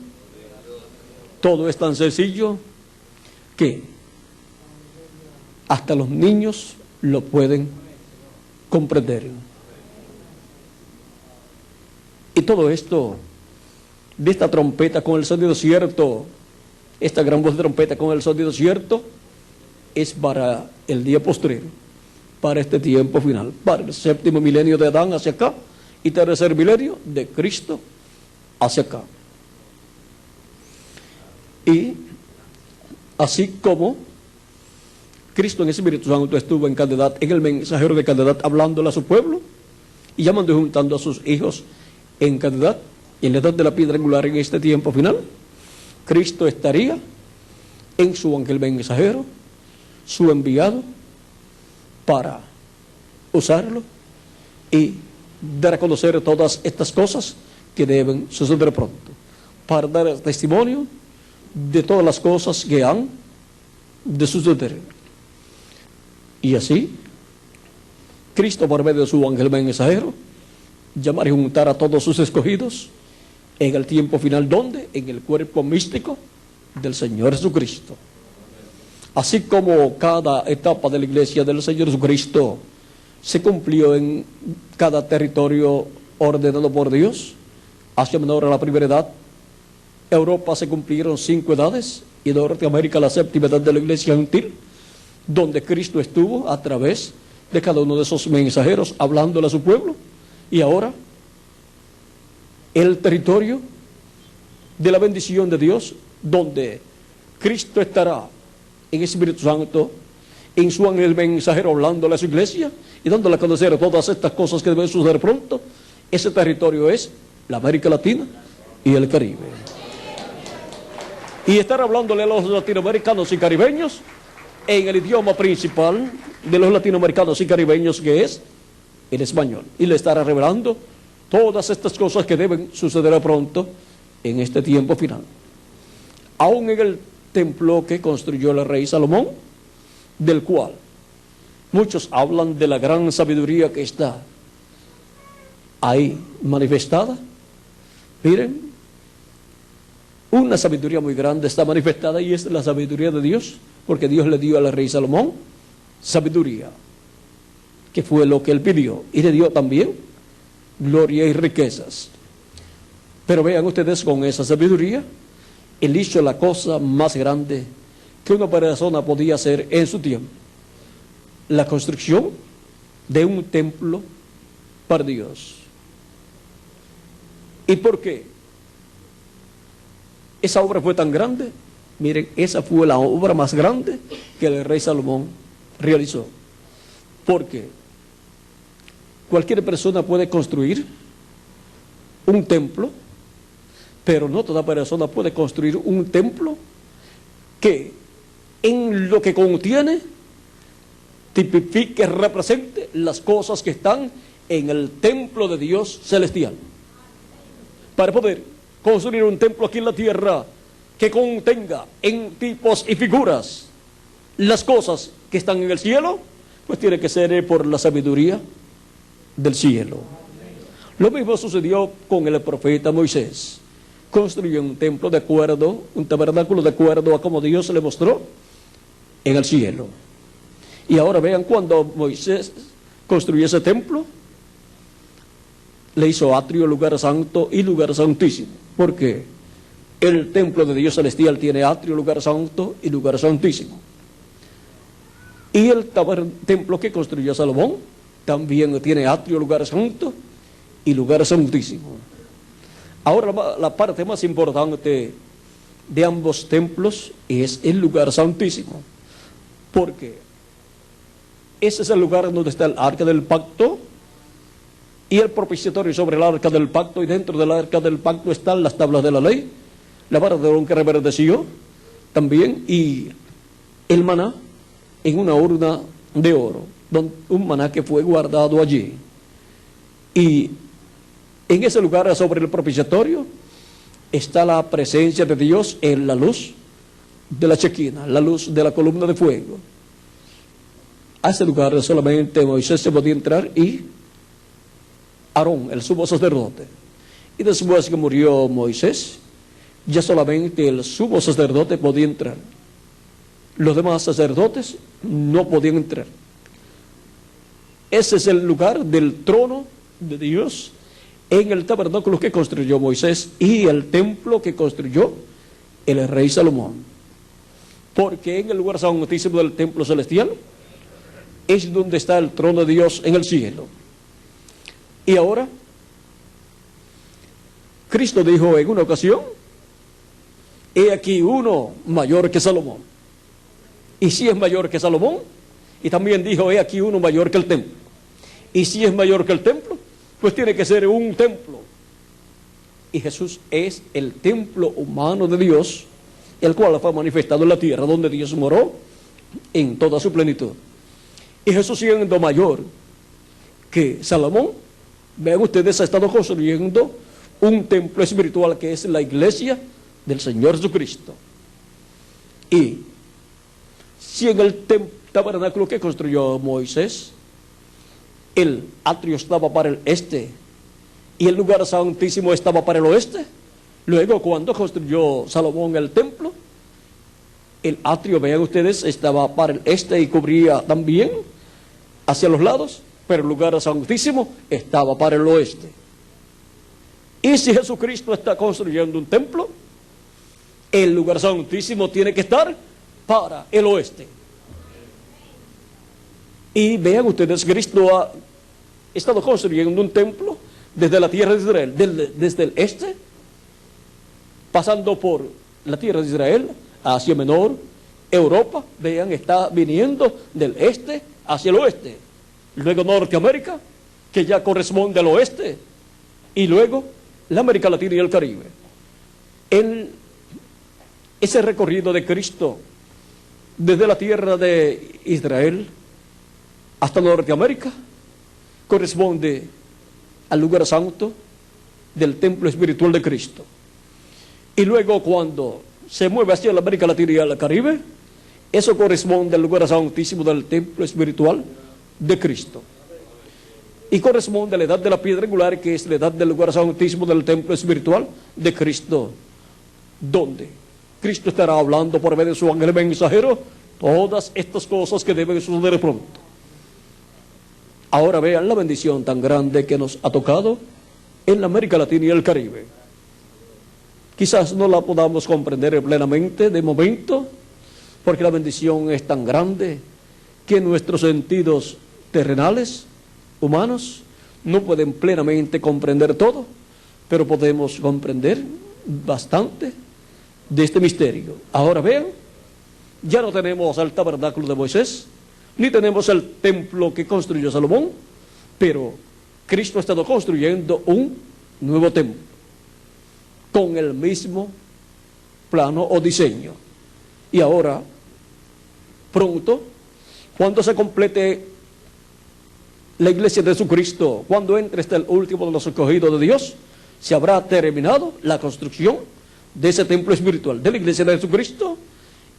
A: Todo es tan sencillo que hasta los niños lo pueden comprender. Y todo esto, de esta trompeta con el sonido cierto, esta gran voz de trompeta con el sonido cierto, es para el día postrero, para este tiempo final, para el séptimo milenio de Adán hacia acá y tercer milenio de Cristo hacia acá. Y así como Cristo en Espíritu Santo estuvo en Canaán, en el mensajero de Canaán, hablándole a su pueblo y llamando y juntando a sus hijos en Canaán, y en la edad de la piedra angular en este tiempo final, Cristo estaría en su ángel mensajero, su enviado, para usarlo y dar a conocer todas estas cosas que deben suceder pronto, para dar testimonio de todas las cosas que han de suceder. Y así, Cristo, por medio de su ángel mensajero, llamar y juntar a todos sus escogidos en el tiempo final, donde en el cuerpo místico del Señor Jesucristo. Así como cada etapa de la iglesia del Señor Jesucristo se cumplió en cada territorio ordenado por Dios, Asia Menor a la primera edad, Europa se cumplieron 5 edades, y Norteamérica la séptima edad de la iglesia gentil, donde Cristo estuvo a través de cada uno de esos mensajeros hablándole a su pueblo. Y ahora el territorio de la bendición de Dios, donde Cristo estará en Espíritu Santo, en su ángel mensajero hablándole a su iglesia y dándole a conocer todas estas cosas que deben suceder pronto. Ese territorio es la América Latina y el Caribe. Y estar hablándole a los latinoamericanos y caribeños en el idioma principal de los latinoamericanos y caribeños, que es el español, y le estará revelando todas estas cosas que deben suceder pronto en este tiempo final. Aún en el templo que construyó el rey Salomón, del cual muchos hablan de la gran sabiduría que está ahí manifestada. Miren, una sabiduría muy grande está manifestada, y es la sabiduría de Dios, porque Dios le dio al rey Salomón sabiduría. que fue lo que él pidió, y le dio también gloria y riquezas. Pero vean ustedes, con esa sabiduría, él hizo la cosa más grande que una persona podía hacer en su tiempo: la construcción de un templo para Dios. ¿Y por qué esa obra fue tan grande? Miren, esa fue la obra más grande que el rey Salomón realizó. Porque cualquier persona puede construir un templo, pero no toda persona puede construir un templo que en lo que contiene tipifique, represente las cosas que están en el templo de Dios celestial. Para poder construir un templo aquí en la tierra que contenga en tipos y figuras las cosas que están en el cielo, pues tiene que ser por la sabiduría del cielo. Lo mismo sucedió con el profeta Moisés. Construyó un templo de acuerdo, un tabernáculo de acuerdo a como Dios le mostró en el cielo. Y ahora vean, cuando Moisés construyó ese templo, le hizo atrio, lugar santo y lugar santísimo. Porque el templo de Dios celestial tiene atrio, lugar santo y lugar santísimo. Y el templo que construyó Salomón también tiene atrio, lugar santo y lugar santísimo. Ahora, la parte más importante de ambos templos es el lugar santísimo. Porque ese es el lugar donde está el arca del pacto y el propiciatorio sobre el arca del pacto, y dentro del arca del pacto están las tablas de la ley, la vara de Aarón que reverdeció también, y el maná en una urna de oro, un maná que fue guardado allí. Y en ese lugar, sobre el propiciatorio, está la presencia de Dios en la luz de la chequina, la luz de la columna de fuego. A ese lugar solamente Moisés se podía entrar, y Aarón, el sumo sacerdote. Y después que murió Moisés, ya solamente el sumo sacerdote podía entrar. Los demás sacerdotes no podían entrar. Ese es el lugar del trono de Dios en el tabernáculo que construyó Moisés y el templo que construyó el rey Salomón. Porque en el lugar santísimo del templo celestial es donde está el trono de Dios en el cielo. Y ahora, Cristo dijo en una ocasión: he aquí uno mayor que Salomón. Y si es mayor que Salomón, y también dijo: he aquí uno mayor que el templo. Y si es mayor que el templo, pues tiene que ser un templo. Y Jesús es el templo humano de Dios, el cual fue manifestado en la tierra, donde Dios moró en toda su plenitud. Y Jesús, siendo mayor que Salomón, vean ustedes, ha estado construyendo un templo espiritual que es la iglesia del Señor Jesucristo. Y si en el tabernáculo que construyó Moisés, el atrio estaba para el este y el lugar santísimo estaba para el oeste, luego cuando construyó Salomón el templo, el atrio, vean ustedes, estaba para el este y cubría también hacia los lados, pero el lugar santísimo estaba para el oeste. Y si Jesucristo está construyendo un templo, el lugar santísimo tiene que estar para el oeste. Y vean ustedes, Cristo ha estado construyendo un templo desde la tierra de Israel, desde el este, pasando por la tierra de Israel, Asia Menor, Europa, vean, está viniendo del este hacia el oeste. Luego Norteamérica, que ya corresponde al oeste, y luego la América Latina y el Caribe. Ese recorrido de Cristo desde la tierra de Israel hasta Norteamérica corresponde al lugar santo del templo espiritual de Cristo. Y luego, cuando se mueve hacia la América Latina y el Caribe, eso corresponde al lugar santísimo del templo espiritual de Cristo. Y corresponde a la edad de la piedra angular, que es la edad del lugar santísimo del templo espiritual de Cristo, donde Cristo estará hablando por medio de su ángel mensajero todas estas cosas que deben suceder pronto. Ahora vean la bendición tan grande que nos ha tocado en la América Latina y el Caribe. Quizás no la podamos comprender plenamente de momento, porque la bendición es tan grande que nuestros sentidos terrenales, humanos, no pueden plenamente comprender todo, pero podemos comprender bastante de este misterio. Ahora vean, ya no tenemos el tabernáculo de Moisés, ni tenemos el templo que construyó Salomón, pero Cristo ha estado construyendo un nuevo templo con el mismo plano o diseño. Y ahora, pronto, cuando se complete la iglesia de Jesucristo, cuando entre el último de los escogidos de Dios, se habrá terminado la construcción de ese templo espiritual de la iglesia de Jesucristo.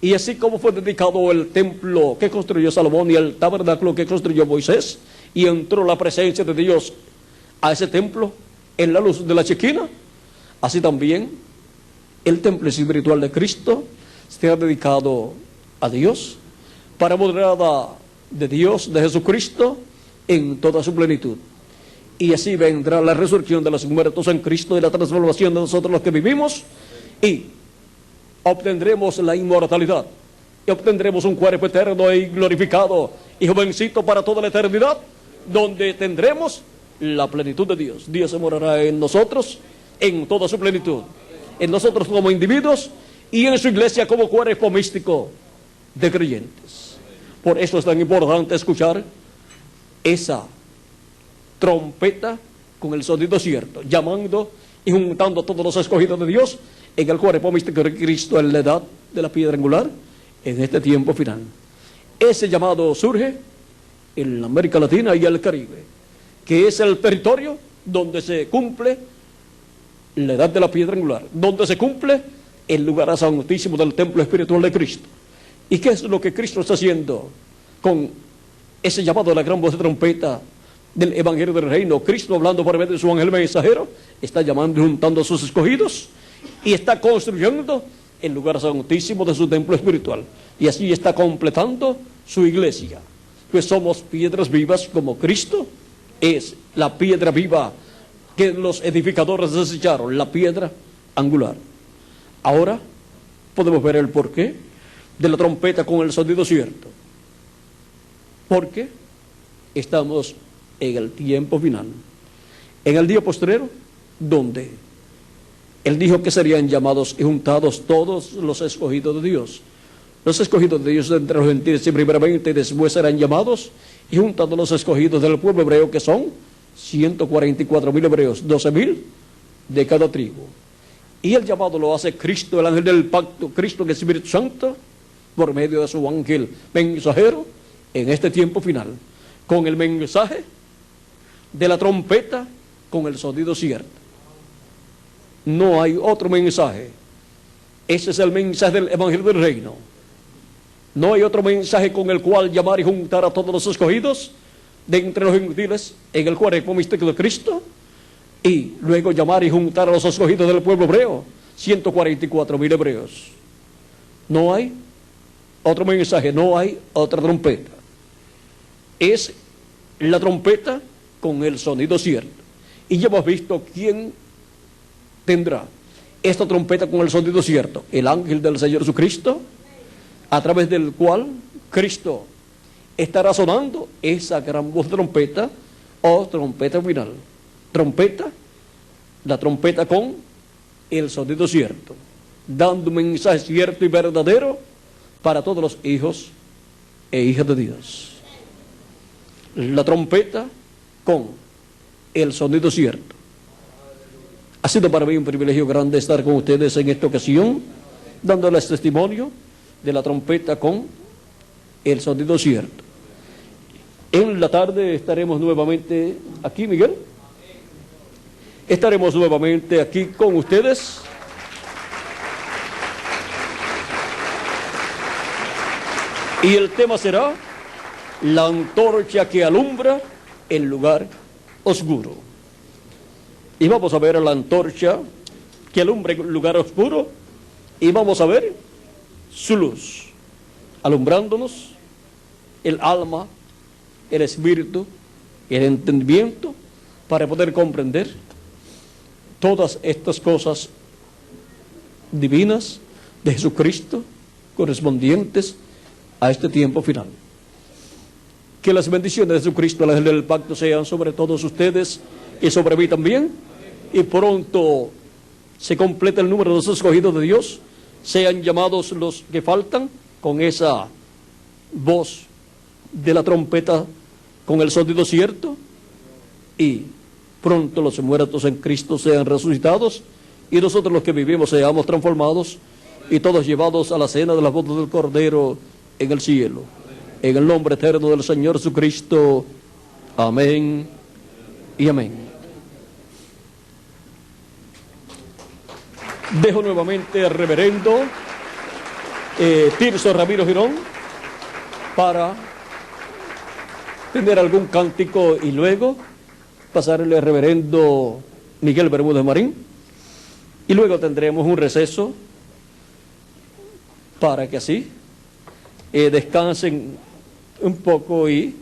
A: Y así como fue dedicado el templo que construyó Salomón y el tabernáculo que construyó Moisés, y entró la presencia de Dios a ese templo en la luz de la Shequina, así también el templo espiritual de Cristo será dedicado a Dios para morada de Dios, de Jesucristo, en toda su plenitud. Y así vendrá la resurrección de los muertos en Cristo y la transformación de nosotros los que vivimos, y obtendremos la inmortalidad, y obtendremos un cuerpo eterno y glorificado y jovencito para toda la eternidad, donde tendremos la plenitud de Dios. Dios se morará en nosotros en toda su plenitud, en nosotros como individuos y en su iglesia como cuerpo místico de creyentes. Por eso es tan importante escuchar esa trompeta con el sonido cierto, llamando y juntando a todos los escogidos de Dios en el cuerpo místico de Cristo en la edad de la piedra angular en este tiempo final. Ese llamado surge en América Latina y el Caribe, que es el territorio donde se cumple la edad de la piedra angular, donde se cumple el lugar santísimo del templo espiritual de Cristo. ¿Y qué es lo que Cristo está haciendo con ese llamado de la gran voz de trompeta del Evangelio del Reino? Cristo, hablando por medio de su ángel mensajero, está llamando y juntando a sus escogidos y está construyendo el lugar santísimo de su templo espiritual, y así está completando su iglesia, pues somos piedras vivas como Cristo es la piedra viva que los edificadores desecharon, la piedra angular. Ahora podemos ver el porqué de la trompeta con el sonido cierto, porque estamos en el tiempo final, en el día postrero, donde Él dijo que serían llamados y juntados todos los escogidos de Dios. Los escogidos de Dios entre los gentiles y primeramente, y después serán llamados y juntados los escogidos del pueblo hebreo, que son 144,000 hebreos, 12,000 de cada tribu. Y el llamado lo hace Cristo, el ángel del pacto, Cristo, el Espíritu Santo, por medio de su ángel mensajero, en este tiempo final, con el mensaje de la trompeta, con el sonido cierto. No hay otro mensaje. Ese es el mensaje del Evangelio del Reino. No hay otro mensaje con el cual llamar y juntar a todos los escogidos de entre los gentiles en el cuerpo místico de Cristo, y luego llamar y juntar a los escogidos del pueblo hebreo, 144,000 hebreos. No hay otro mensaje, no hay otra trompeta. Es la trompeta con el sonido cierto. Y ya hemos visto quién tendrá esta trompeta con el sonido cierto: el ángel del Señor Jesucristo, a través del cual Cristo estará sonando esa gran voz de trompeta, o trompeta final. Trompeta, la trompeta con el sonido cierto, dando un mensaje cierto y verdadero para todos los hijos e hijas de Dios. La trompeta con el sonido cierto. Ha sido para mí un privilegio grande estar con ustedes en esta ocasión, dándoles testimonio de la trompeta con el sonido cierto. En la tarde estaremos nuevamente aquí, Miguel. Estaremos nuevamente aquí con ustedes. Y el tema será la antorcha que alumbra el lugar oscuro. Y vamos a ver la antorcha que alumbra el lugar oscuro, y vamos a ver su luz, alumbrándonos el alma, el espíritu el entendimiento para poder comprender todas estas cosas divinas de Jesucristo correspondientes a este tiempo final. Que las bendiciones de Jesucristo, el ángel del pacto, sean sobre todos ustedes y sobre mí también, y pronto se completa el número de los escogidos de Dios, sean llamados los que faltan con esa voz de la trompeta con el sonido cierto, y pronto los muertos en Cristo sean resucitados, y nosotros los que vivimos seamos transformados, y todos llevados a la cena de las bodas del Cordero en el cielo. En el nombre eterno del Señor Jesucristo. Amén y amén. Dejo nuevamente al reverendo Tirso Ramiro Girón para tener algún cántico y luego pasarle al reverendo Miguel Bermúdez Marín, y luego tendremos un receso para que así descansen un poco y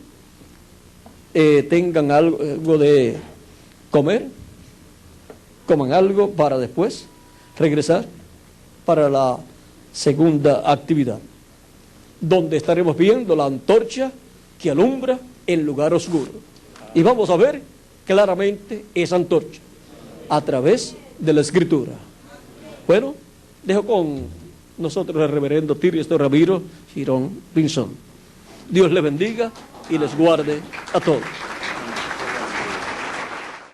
A: tengan algo de comer, coman algo para después regresar para la segunda actividad, donde estaremos viendo la antorcha que alumbra el lugar oscuro, y vamos a ver claramente esa antorcha a través de la Escritura. Bueno, dejo con nosotros el reverendo Tirso Ramiro Girón Pinzón. Dios les bendiga y les guarde a todos.